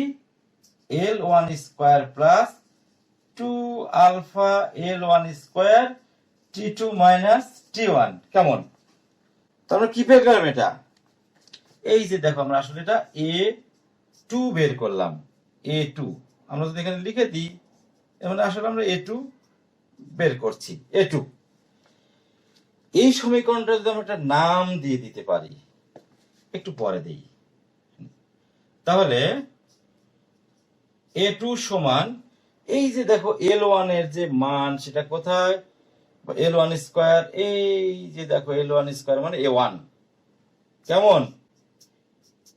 L1 square plus 2 alpha L1 square T2 minus T1। কেমন? তারপরে কি বের করলাম? এটা এই যে দেখো আমরা আসলে এটা A2 বের করলাম। A2 আমরা যদি এখানে লিখে দিই, মানে আসলে আমরা A2 বের করছি। A2 এই সমীকরণটা যদি আমরা একটা নাম দিয়ে দিতে পারি, একটু পরে দেই, তাহলে A2 সমান এই যে দেখো L1 এর যে মান সেটা কোথায়? L1 স্কয়ার, এই যে দেখো L1 স্কয়ার মানে A1, কেমন?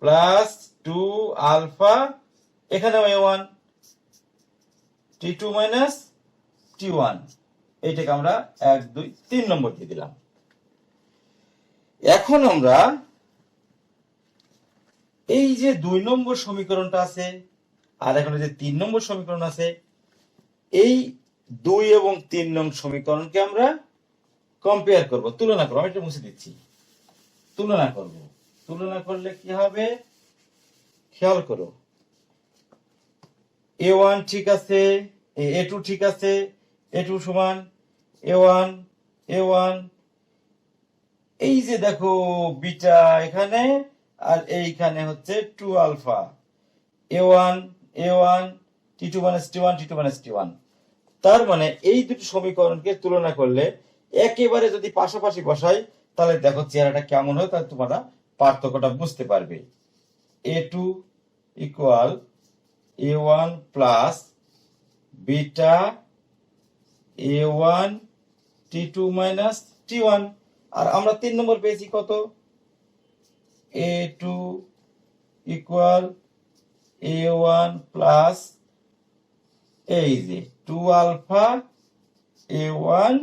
প্লাস 2 আলফা, এখানেও A1, T2 মাইনাস T1, এইটাকে আমরা 1 2 3 নম্বর দিয়ে দিলাম। এখন আমরা এই যে 2 নম্বর সমীকরণটা আছে আর এখন যে 3 নম্বর সমীকরণ আছে, এই 2 এবং 3 নং সমীকরণকে আমরা কম্পেয়ার করব, তুলনা করব। আমি এটা মুছে দিচ্ছি। তুলনা করব। তুলনা করলে কি হবে খেয়াল করো। A1 ঠিক আছে, A2 ঠিক আছে, A2 সমান A1, A1, এই যে দেখো বিটা এখানে আর এইখানে হচ্ছে 2 alpha, A1, A1, T2 minus T1, T2 minus T1। তার মানে এই দুটি সমীকরণকে তুলনা করলে একেবারে যদি পাশাপাশি বসাই, তাহলে দেখো চেহারাটা কেমন হয়, তাহলে তোমরা পার্থক্যটা বুঝতে পারবে। A2 equal A1 plus beta A1 T2 minus T1। আর আমরা 3 নম্বর পেয়েছি কত? A2 ইকুয়াল A1 প্লাস এই যে 2 alpha A1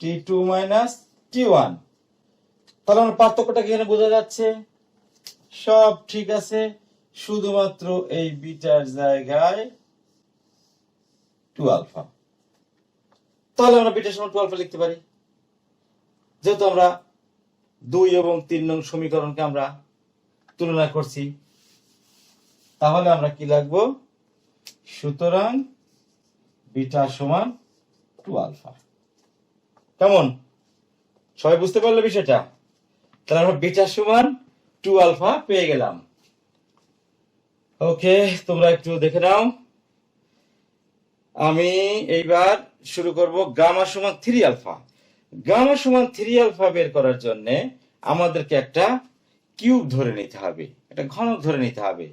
T2 minus T1। তাহলে আমার পার্থক্যটা কি এখানে বোঝা যাচ্ছে? সব ঠিক আছে, শুধুমাত্র এই বিটার জায়গায় 2 আলফা। তাহলে আমরা বিটার সমান 2 আলফা লিখতে পারি, যেহেতু আমরা 2 এবং 3 নং সমীকরণকে আমরা তুলনা করছি। তাহলে আমরা কি লিখবো? সুতরাং বিটা সমান 2 আলফা। কেমন? সবাই বুঝতে পারলো বিষয়টা? তাহলে আমরা বিটা সমান 2 আলফা পেয়ে গেলাম। ওকে, তোমরা একটু দেখে নাও। আমি এইবার শুরু করব গামা সমান 3 আলফা। গামা সমান 3 আলফা বের করার জন্য আমাদেরকে একটা কিউব ধরে নিতে হবে, একটা ঘনক ধরে নিতে হবে।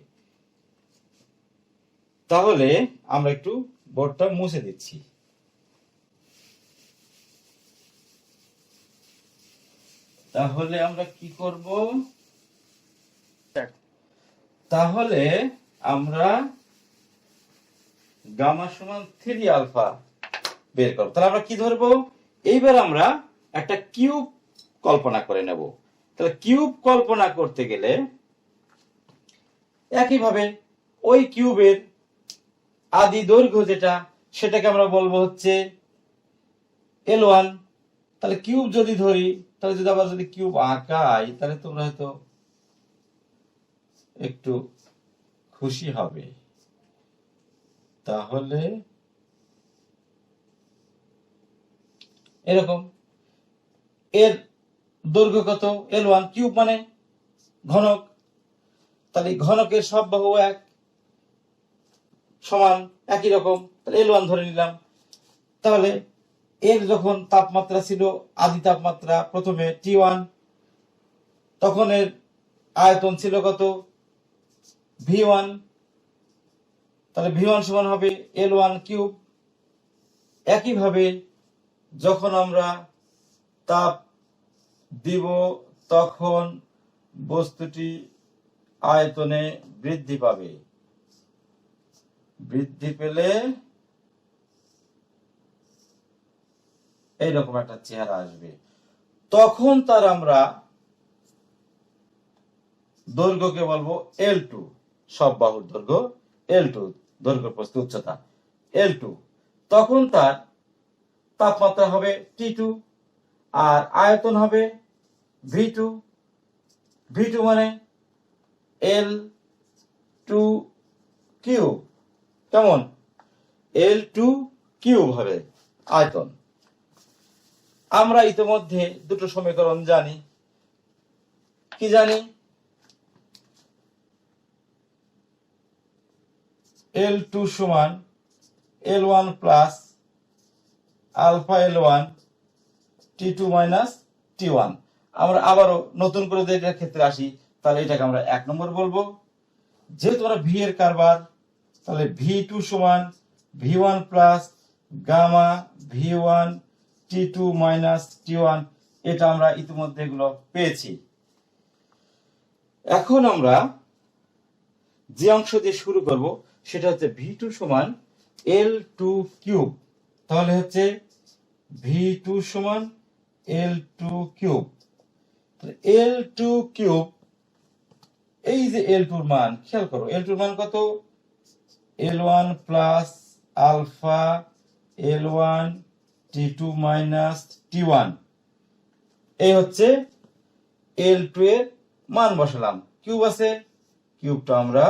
তাহলে আমরা একটু বোর্ডটা মুছে দিচ্ছি। তাহলে আমরা কি করব? তাহলে আমরা গামা সমান 3 আলফা বের করব। তাহলে আমরা কি ধরবো? এইবার আমরা একটা কিউব কল্পনা করে নেব। তাহলে কিউব কল্পনা করতে গেলে একইভাবে ওই কিউবের আদি দৈর্ঘ্য যেটা, সেটাকে আমরা বলবো হচ্ছে L1। তাহলে কিউব যদি ধরি, তাহলে যদি আবার যদি কিউব আঁকাই, তাহলে তোমরা হয়তো একটু খুশি হবে। তাহলে এরকম এর দৈর্ঘ্য কত? L1, কিউব মানে ঘনক, তাহলে ঘনকের সব বাহু 1 সমান একই রকম, তাহলে L1 ধরে নিলাম। তাহলে এর যখন তাপমাত্রা ছিল আদি তাপমাত্রা প্রথমে T1, তখন এর আয়তন ছিল কত V1, তাহলে V1 সমান হবে L1 কিউব। একইভাবে যখন আমরা তাপ দিব তখন বস্তুটি আয়তনে বৃদ্ধি পাবে, বৃদ্ধি পেলে এইরকম একটা চেহারা আসবে। তখন তার আমরা দৈর্ঘ্যকে বলবো L2, সব বাহুর দৈর্ঘ্য L2, দৈর্ঘ্য প্রস্থ উচ্চতা L2। তখন তার তাপমাত্রা হবে T2 আর আয়তন হবে V2। V2 মানে L2 কিউব, কেমন L2 কিউব হবে আয়তন। আমরা ইতিমধ্যে দুটো সমীকরণ জানি, কি জানি? L2 সমান L1 plus alpha L1 T2 minus T1। আমরা আবারও নতুন করে যদি এটার ক্ষেত্রে আসি, তাহলে এটাকে আমরা 1 নম্বর বলবো। যেহেতু আমরা ভি এর কারবার, তাহলে V2 সমান V1 plus gamma V1 T2 minus T1। এটা আমরা ইতিমধ্যে এগুলো পেয়েছি। এখন আমরা যে অংশ দিয়ে শুরু করব সেটা হচ্ছে V2 সমান L2 কিউব। তাহলে হচ্ছে V2 সমান L2 কিউব। L2 কিউব, এই যে L2 এর মান খেয়াল করো, L2 এর মান কত? L1 plus alpha L1 T2 minus T1। এই হচ্ছে L2 এর মান বসালাম, কিউব আছে, কিউবটা আমরা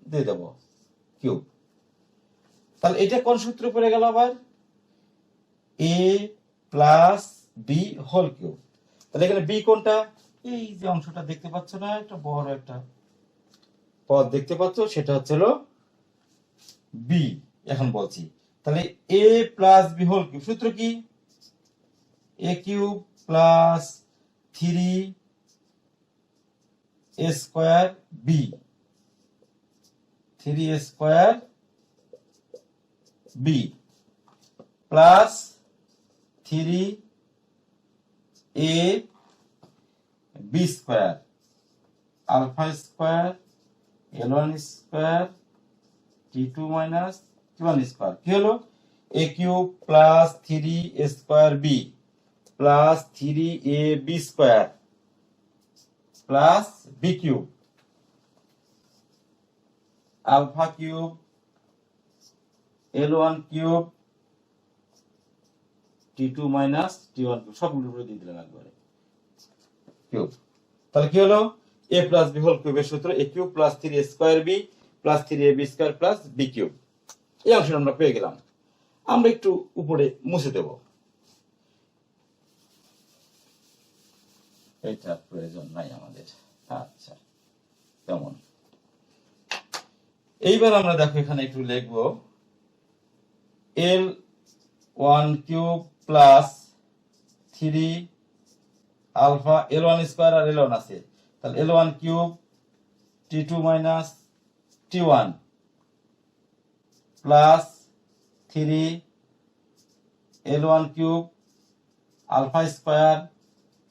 দিয়ে দেব কিউব। তাহলে এটা কোন সূত্র পড়ে গেল আবার? A plus B whole cube. তাহলে এখানে বি কোনটা? এই যে অংশটা দেখতে পাচ্ছ না, একটা বড় একটা পদ দেখতে পাচ্ছ, সেটা হচ্ছে বি। এখন বলছি, তাহলে A plus B whole cube সূত্র কি? A cube plus 3A square B, 3A square B plus 3A B square alpha square L1 square T2 minus T1 square. কি হলো? A cube plus 3A square B plus 3A B square plus B cube alpha cube L1 cube T2 minus T1 cube, সবগুলো উপরে দিয়ে দিলাম একবারে cube. তাহলে কি হলো? A প্লাস বি হোল কিউবের সূত্র A cube plus 3A square B plus 3A B square plus B cube. এই অংশটা আমরা পেয়ে গেলাম। আমরা একটু উপরে মুছে দেব, এটা প্রয়োজন নাই আমাদের। আচ্ছা, কেমন? এইবার আমরা দেখো এখানে একটু লিখবো L1 cube plus 3 alpha L1 square আর L1 আছে, তাহলে L1 cube T2 minus T1 plus 3 L1 cube alpha square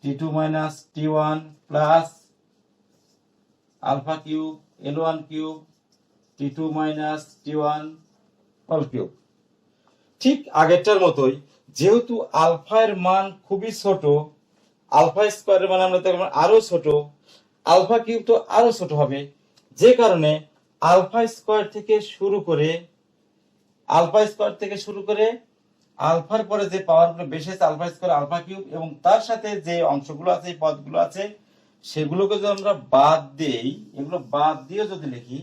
T2 minus T1 plus alpha cube L1 cube T2 minus T1 whole cube. ঠিক আগেরটার মতোই, যেহেতু আলফা এর মান খুবই ছোট, আলফা স্কয়ারের মান আমরা দেখব আরো ছোট, আলফা কিউব তো আরো ছোট হবে, যে কারণে আলফা স্কয়ার থেকে শুরু করে আলফার পরে যে পাওয়ারগুলো বেশি আছে আলফা স্কয়ার আলফা কিউব এবং তার সাথে যে অংশগুলো আছে এই পদগুলো আছে সেগুলোকে যদি আমরা বাদ দেই, এগুলো বাদ দিয়ে যদি লিখি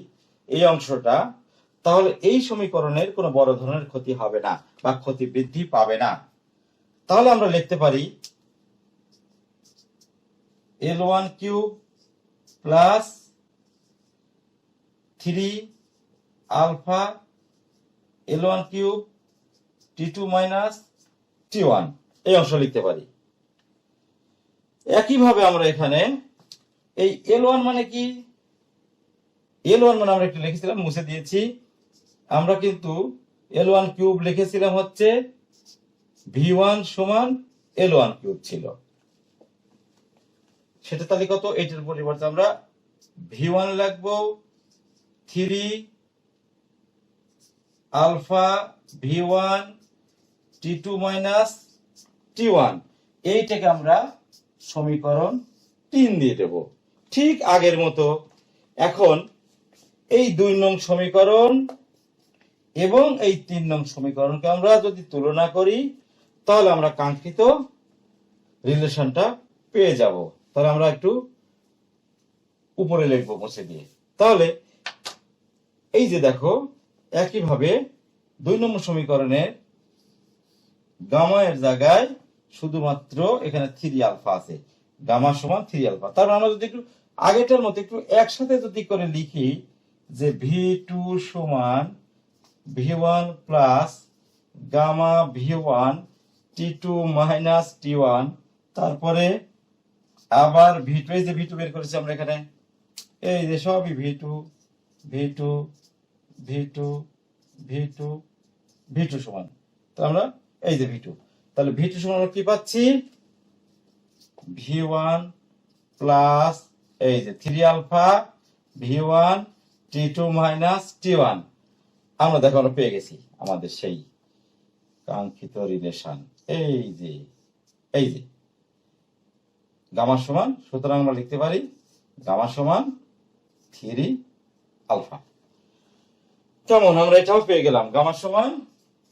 এই অংশটা, তাহলে এই সমীকরণের কোনো বড় ধরনের ক্ষতি হবে না বা ক্ষতি বৃদ্ধি পাবে না। তাহলে আমরা লিখতে পারি L1 cube plus 3 alpha L1 cube T2 minus T1 এই অংশ লিখতে পারি। একইভাবে আমরা এখানে এই L1 মানে কি, L1 মানে আমরা একটু লিখেছিলাম, মুছে দিয়েছি। আমরা কিন্তু L1 কিউব লিখেছিলাম হচ্ছে V1 সমান L1 কিউব ছিল, সেটা তাহলে কত, এইটার পরিবর্তে আমরা V1 লিখবো 3 alpha V1 T2 minus T1, এইটাকে আমরা সমীকরণ 3 দিয়ে দেব, ঠিক আগের মতো। এখন এই 2 নং সমীকরণ এবং এই 3 নং সমীকরণকে আমরা যদি তুলনা করি তাহলে আমরা কাঙ্ক্ষিত রিলেশনটা পেয়ে যাব। তাহলে আমরা একটু উপরে লিখবো মুছে দিয়ে। তাহলে এই যে দেখো, একইভাবে 2 নম্বর সমীকরণের গামা এর জায়গায় শুধুমাত্র এখানে 3 আলফা আছে, গামা সমান 3 আলফা। তার আমরা যদি একটু আগেটার মতো একটু একসাথে যদি করে লিখি যে V2 সমান V1 plus gamma V1 T2 minus T1, তারপরে আবার V2, এই যে V2 বের করেছি আমরা এখানে, এই যে সবই V2 V2 V2 V2 V2 সমান, তো আমরা এই যে V2, তাহলে V2 সমান আমরা কি পাচ্ছি, V1 প্লাস এই যে 3 alpha V1 T2 minus T1। আমরা দেখো আমরা পেয়ে গেছি আমাদের সেই কাঙ্ক্ষিত রিলেশন। এই যে গামা সমান, সুতরাং আমরা লিখতে পারি গামা সমান 3 আলফা। কেমন, আমরা এটাও পেয়ে গেলাম, গামা সমান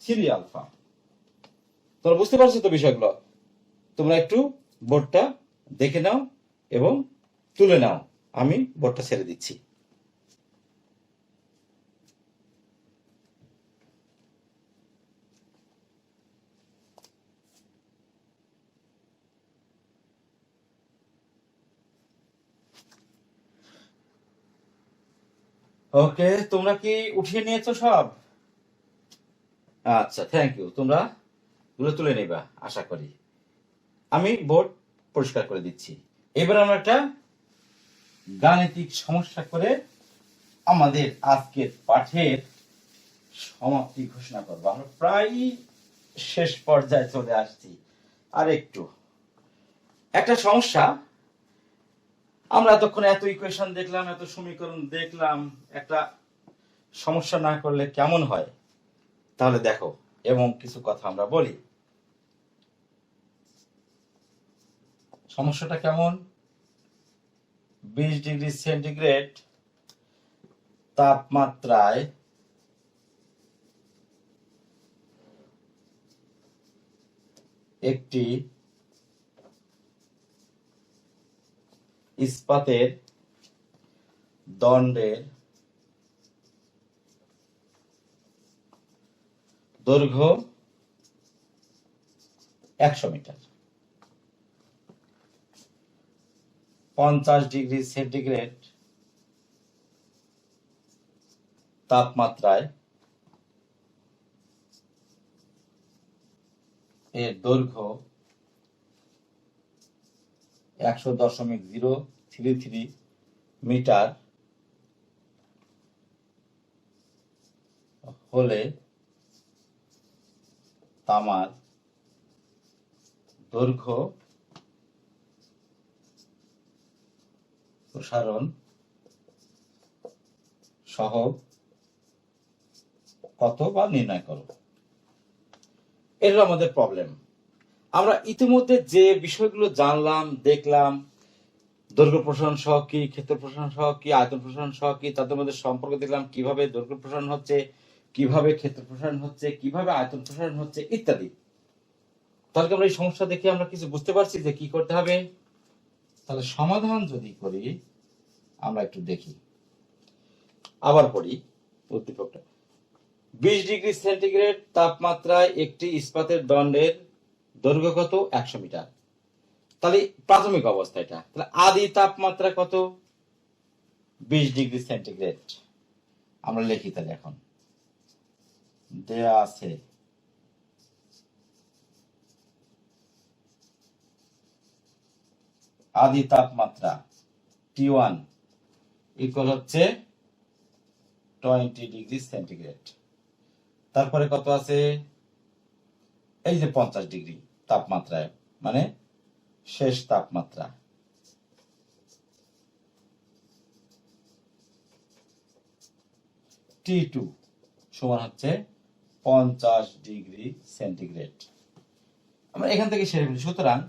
3 আলফা। তোমরা বুঝতে পারছো তো বিষয়গুলো? তোমরা একটু বোর্ডটা দেখে নাও এবং তুলে নাও, আমি বোর্ডটা ছেড়ে দিচ্ছি। ওকে, তোমরা কি উঠিয়ে নিয়েছো সব? আচ্ছা, থ্যাংক ইউ। তোমরা গুলো তুলে নেবা আশা করি। আমি বোর্ড পরিষ্কার করে দিচ্ছি। এবার আমরা একটা গাণিতিক সমস্যা করে আমাদের আজকের পাঠের সমাপ্তি ঘোষণা করবো। আমরা প্রায় শেষ পর্যায়ে চলে আসছি। আর একটু একটা সমস্যা, আমরা এতক্ষণ এত ইকুয়েশন দেখলাম, এত সমীকরণ দেখলাম, একটা সমস্যা না করলে কেমন হয়? তাহলে দেখো, এবং কিছু কথা আমরা বলি। সমস্যাটা কেমন? 20 ডিগ্রি সেন্টিগ্রেড তাপমাত্রায় একটি ইস্পাতের দণ্ডের দৈর্ঘ্য 100 মিটার, 50 ডিগ্রি সেন্টিগ্রেড তাপমাত্রায় এর দৈর্ঘ্য 100.033 মিটার হলে তামার দৈর্ঘ্য প্রসারণ সহ কত বা নির্ণয় করো। এটা আমাদের প্রবলেম। আমরা ইতিমধ্যে যে বিষয়গুলো জানলাম, দেখলাম, দৈর্ঘ্য প্রসারণ সহ কি, ক্ষেত্র প্রসারণ সহ কি, আয়তন প্রসারণ সহ কি, তাদের মধ্যে সম্পর্ক দেখলাম, কিভাবে দৈর্ঘ্য প্রসারণ হচ্ছে, কিভাবে ক্ষেত্র প্রসারণ হচ্ছে, কিভাবে আয়তন প্রসারণ হচ্ছে ইত্যাদি। তাহলে আমরা এই সমস্যা দেখে আমরা কিছু বুঝতে পারছি যে কি করতে হবে। তাহলে সমাধান যদি করি, আমরা একটু দেখি, আবার পড়ি উদ্দীপকটা। 20 ডিগ্রি সেন্টিগ্রেড তাপমাত্রায় একটি ইস্পাতের দণ্ডের দৈর্ঘ্য কত? 100 মিটার। তাহলে প্রাথমিক অবস্থা এটা। তাহলে আদি তাপমাত্রা কত? 20 ডিগ্রি সেন্টিগ্রেড। আমরা লিখি তাহলে, এখন দেয়া আছে আদি তাপমাত্রা T1 ইকুয়াল হচ্ছে 20 ডিগ্রি সেন্টিগ্রেড। তারপরে কত আছে, এই যে 50 ডিগ্রি তাপমাত্রায়, মানে শেষ তাপমাত্রা, T2 সমান হচ্ছে 50 ডিগ্রি সেন্টিগ্রেড। আমরা এখান থেকে সেরে ফেলি। সুতরাং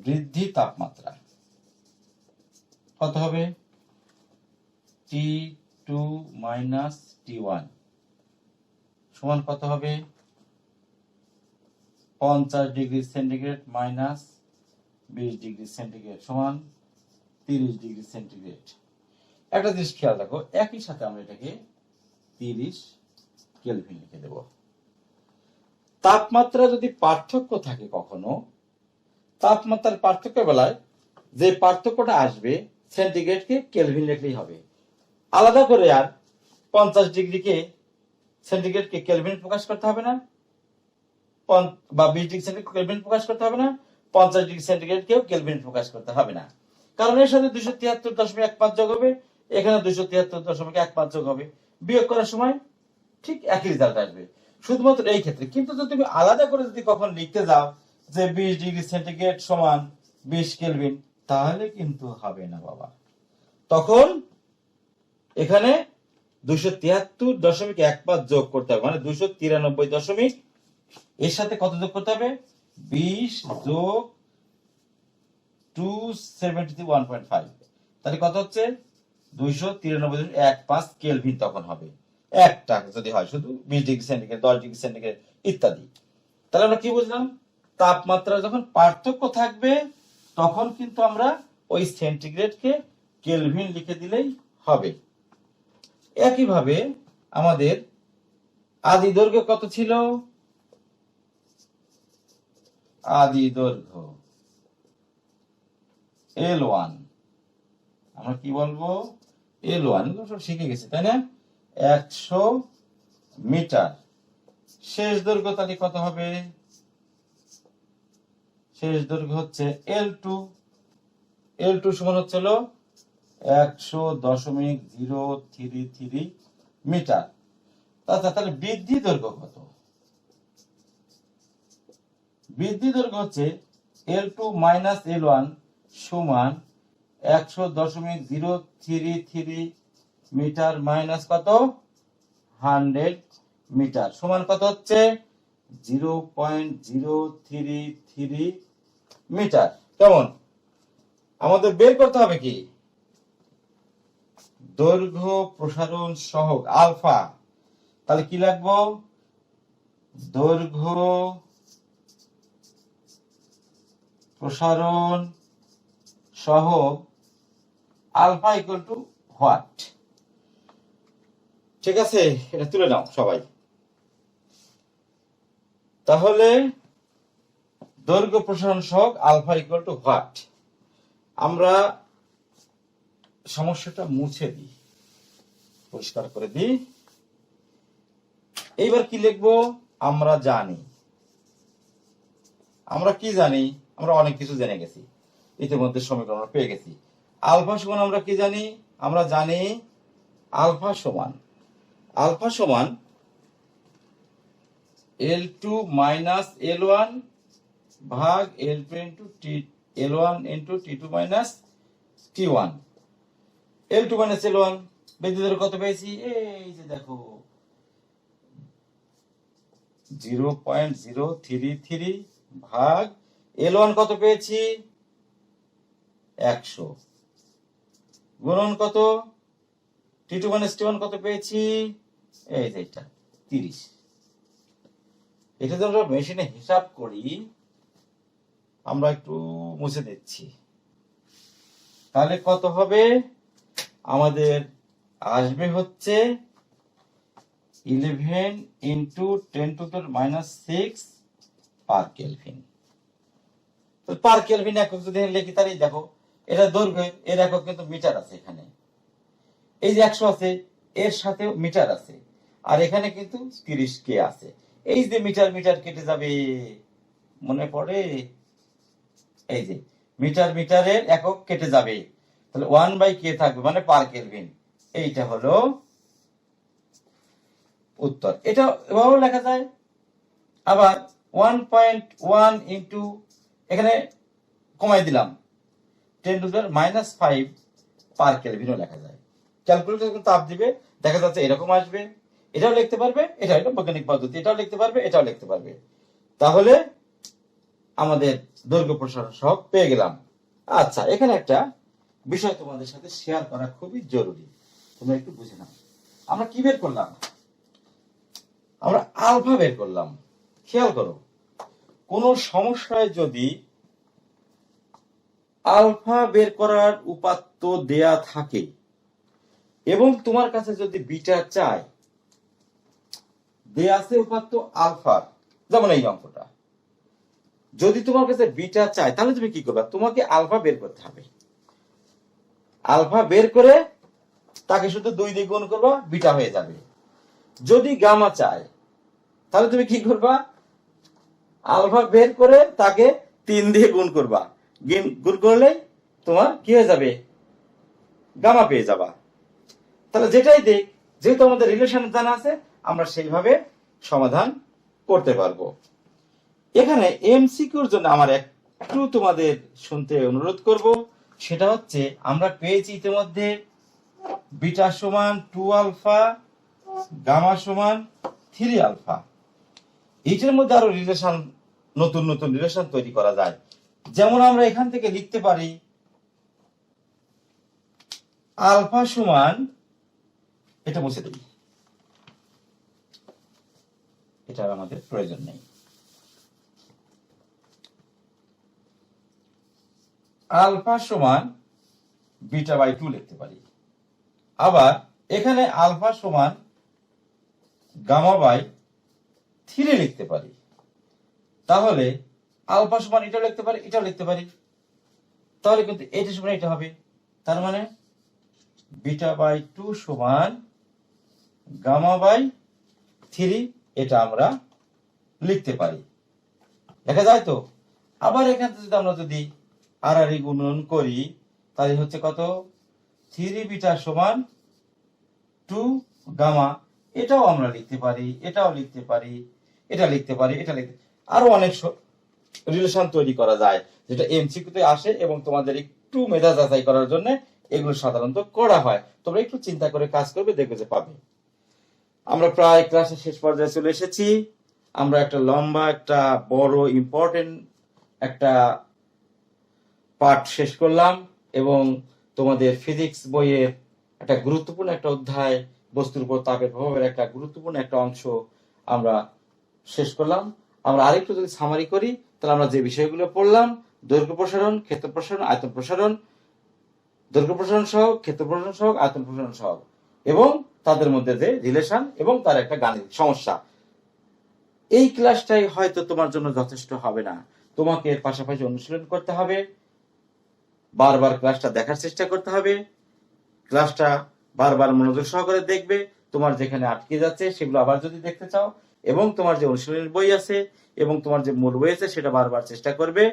বৃদ্ধি তাপমাত্রা কত হবে, T2 মাইনাস T1 সমান কত হবে, 50 degree centigrade minus 20 degree centigrade সমান 30 ডিগ্রি সেন্টিগ্রেড। একটা জিনিস খেয়াল রাখো, একই সাথে আমরা এটাকে 30 কেলভিন লিখে দেব। তাপমাত্রা যদি পার্থক্য থাকে কখনো, তাপমাত্রার পার্থক্যের বেলায় যে পার্থক্যটা আসবে সেন্টিগ্রেডকে কেলভিন লিখলেই হবে। আলাদা করে আর 50 ডিগ্রিকে সেন্টিগ্রেডকে কেলভিন প্রকাশ করতে হবে না, বা 20 ডিগ্রি সেন্টিগ্রেড কেলভিন প্রকাশ করতে হবে না, 50 ডিগ্রি সেন্টিগ্রেডকেও কেলভিন প্রকাশ করতে হবে না। কারণ এর সাথে 273.15 যোগ হবে, এখানে 273.15 যোগ হবে, বিয়োগ করার সময় ঠিক একই রেজাল্ট আসবে, শুধুমাত্র এই ক্ষেত্রে। কিন্তু যদি তুমি আলাদা করে যদি কখন লিখতে যাও যে 20 ডিগ্রি সেন্টিগ্রেড সমান 20 কেলভিন, তাহলে কিন্তু হবে না বাবা। তখন এখানে 273.15 যোগ করতে হবে, মানে 293 এর সাথে কত যোগ করতে হবে, 20 যোগ 273.1.5, তাহলে কত হচ্ছে 293.15 কেলভিন তখন হবে, একটা যদি হয় শুধু 20 ডিগ্রি সেন্টিগ্রেড, 10 ডিগ্রি সেন্টিগ্রেড ইত্যাদি। তাহলে আমরা কি বুঝলাম, তাপমাত্রা যখন পার্থক্য থাকবে তখন কিন্তু আমরা ওই সেন্টিগ্রেডকে কেলভিন লিখে দিলেই হবে। একইভাবে আমাদের আদি দৈর্ঘ্য কত ছিল, আদি দৈর্ঘ্য L1, আমরা কি বলবো, L1 সব শিখে গেছি তাই না, 100 মিটার। শেষ দৈর্ঘ্য তাহলে কত হবে, শেষ দৈর্ঘ্য হচ্ছে L2, L2 সমান হচ্ছে 100.033 মিটার। তাহলে বৃদ্ধি দৈর্ঘ্য কত, বৃদ্ধি দৈর্ঘ্য হচ্ছে L2 মাইনাস L1 সমান 100.033 মিটার মাইনাস কত, 100 মিটার সমান কত হচ্ছে 0.033 মিটার। কেমন, আমাদের বের করতে হবে কি, দৈর্ঘ্য প্রসারণ সহগ আলফা। তাহলে কি লাগবো, দৈর্ঘ্য প্রসারণ সহগ আলফা ইকুয়াল টু হোয়াট। ঠিক আছে, এটা তুলে নাও সবাই। তাহলে দৈর্ঘ্য প্রসারণ সহগ আলফা ইকুয়াল টু হোয়াট। আমরা সমস্যাটা মুছে দিই, পরিষ্কার করে দিই। এইবার কি লিখবো, আমরা জানি, আমরা কি জানি, আমরা অনেক কিছু জেনে গেছি ইতিমধ্যে, সমীকরণ আমরা পেয়ে গেছি। আলফা সমান আমরা কি জানি, আমরা জানি আলফা সমান L2 মাইনাস L1 ভাগ L2 into L1 into T2 minus T1। L2 minus L1 বিদ্যুতের কত পেয়েছি, এই যে দেখো 0.033 ভাগ L1 কত পেয়েছি 100 গুণন কত T2 মাইনাস T1 কত পেয়েছি, এই যে এটা 30। এটা যদি আমরা মেশিনে হিসাব করি, আমরা একটু মুছে দিচ্ছি, তাহলে কত হবে, আমাদের আসবে হচ্ছে 11 into 10 to the minus 6 per kelvin. তো পার কেলভিন একক যদি লিখি তাহলে দেখো এটা দৈর্ঘ্য, এর একক কিন্তু মিটার আছে, এখানে এই যে 100 আছে এর সাথে মিটার আছে, আর এখানে কিন্তু 30 কে আছে। এই যে মিটার মিটার কেটে যাবে, মনে পড়ে এই যে মিটারের একক কেটে যাবে, তাহলে 1/k থাকবে, মানে পার কেলভিন। এইটা হলো উত্তর। এটা এভাবেও লেখা যায়। আবার 1.1 ইন্টু, এখানে কমাই দিলাম 10⁻⁵ পার কেলভিনও লেখা যায়। ক্যালকুলেটর যখন তাপ দিবে দেখা যাচ্ছে এরকম আসবে। এটাও লিখতে পারবে, এটা হলো বৈজ্ঞানিক পদ্ধতি, এটাও লিখতে পারবে, এটাও লিখতে পারবে। তাহলে আমাদের দৈর্ঘ্য প্রসারণ সহগ পেয়ে গেলাম। আচ্ছা, এখানে একটা বিষয় তোমাদের সাথে শেয়ার করা খুবই জরুরি, তোমরা একটু বুঝে নাও। আমরা কি বের করলাম? আমরা আলফা বের করলাম। খেয়াল করো, কোন সমস্যায় যদি আলফা বের করার উপাত্ত দেয়া থাকে এবং তোমার কাছে যদি বিটা চাই, দেয়া আছে উপাত্ত আলফার, যেমন এই অঙ্কটা, যদি তোমার কাছে বিটা চাই তাহলে তুমি কি করবে? তোমাকে আলফা বের করতে হবে। আলফা বের করে তাকে শুধু 2 দিয়ে গুণ করবা, বিটা হয়ে যাবে। যদি গামা চাই তাহলে তুমি কি করবা? আলফা বের করে তাকে 3 দিয়ে গুণ করবা, গুণ করলে তোমার কি হয়ে যাবে? গামা পেয়ে যাবা। তাহলে যেটাই দেখ, যেহেতু আমাদের রিলেশন জানা আছে, আমরা সেইভাবে সমাধান করতে পারবো। এখানে এমসিকিউর জন্য আমার একটু তোমাদের শুনতে অনুরোধ করব, সেটা হচ্ছে আমরা পেয়েছি ইতিমধ্যে বিটা সমান 2 আলফা, গামা সমান 3 আলফা। এইটার মধ্যে আরো রিলেশন, নতুন নতুন রিলেশন তৈরি করা যায়। যেমন আমরা এখান থেকে লিখতে পারি আলফা সমান, এটা মুছে দিই, এটা আমাদের প্রয়োজন নেই। আলফা সমান β/2 লিখতে পারি। আবার এখানে আলফা সমান γ/3 লিখতে পারি। তাহলে আলফা সমান এটা লিখতে পারি, এটা লিখতে পারি। তাহলে কিন্তু এটা সমান এটা হবে। তার মানে β/2 সমান γ/3, এটা আমরা লিখতে পারি। দেখা যায় তো? আবার এখানে যদি আমরা গুণন করি তাহলে হচ্ছে কত? 3 বিটা সমান 2 গামা। এটাও আমরা লিখতে পারি, এটাও লিখতে পারি, এটা লিখতে পারি, এটা লিখতে, আরো অনেক রিলেশন তৈরি করা যায়, যেটা এমসিকিউতে আসে এবং তোমাদের একটু মেধা যাচাই করার জন্য এগুলো সাধারণত করা হয়। তোমরা একটু চিন্তা করে কাজ করবে, দেখবে যে পাবে। আমরা প্রায় ক্লাসের শেষ পর্যায়ে চলে এসেছি। আমরা একটা লম্বা, একটা বড় ইম্পর্টেন্ট একটা পাঠ শেষ করলাম এবং তোমাদের ফিজিক্স বইয়ের একটা গুরুত্বপূর্ণ একটা অধ্যায়, বস্তুর উপর তাপের প্রভাবের একটা গুরুত্বপূর্ণ একটা অংশ আমরা শেষ করলাম। আমরা আরেকটু যদি সামারি করি তাহলে আমরা যে বিষয়গুলো পড়লাম, দৈর্ঘ্য প্রসারণ, ক্ষেত্র প্রসারণ, আয়তন প্রসারণ, দৈর্ঘ্য প্রসারণ সহগ, ক্ষেত্র প্রসারণ সহগ, আয়তন প্রসারণ সহগ, এবং তাদের মধ্যে যে রিলেশন এবং তার একটা গাণিতিক সমস্যা। এই ক্লাসটাই হয়তো তোমার জন্য যথেষ্ট হবে না, তোমাকে এর পাশাপাশি অনুশীলন করতে হবে, বারবার ক্লাসটা দেখার চেষ্টা করতে হবে, ক্লাসটা বারবার মনোযোগ সহকারে দেখবে। তোমার যেখানে আটকে যাচ্ছে সেগুলো আবার যদি দেখতে চাও, এবং তোমার যে অনুশীলনের বই আছে এবং তোমার যে মূল বই আছে সেটা বারবার চেষ্টা করবে।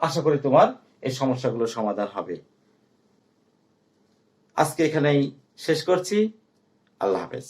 আশা করি তোমার এই সমস্যাগুলো সমাধান হবে। আজকে এখানেই শেষ করছি। আল্লাহ হাফেজ।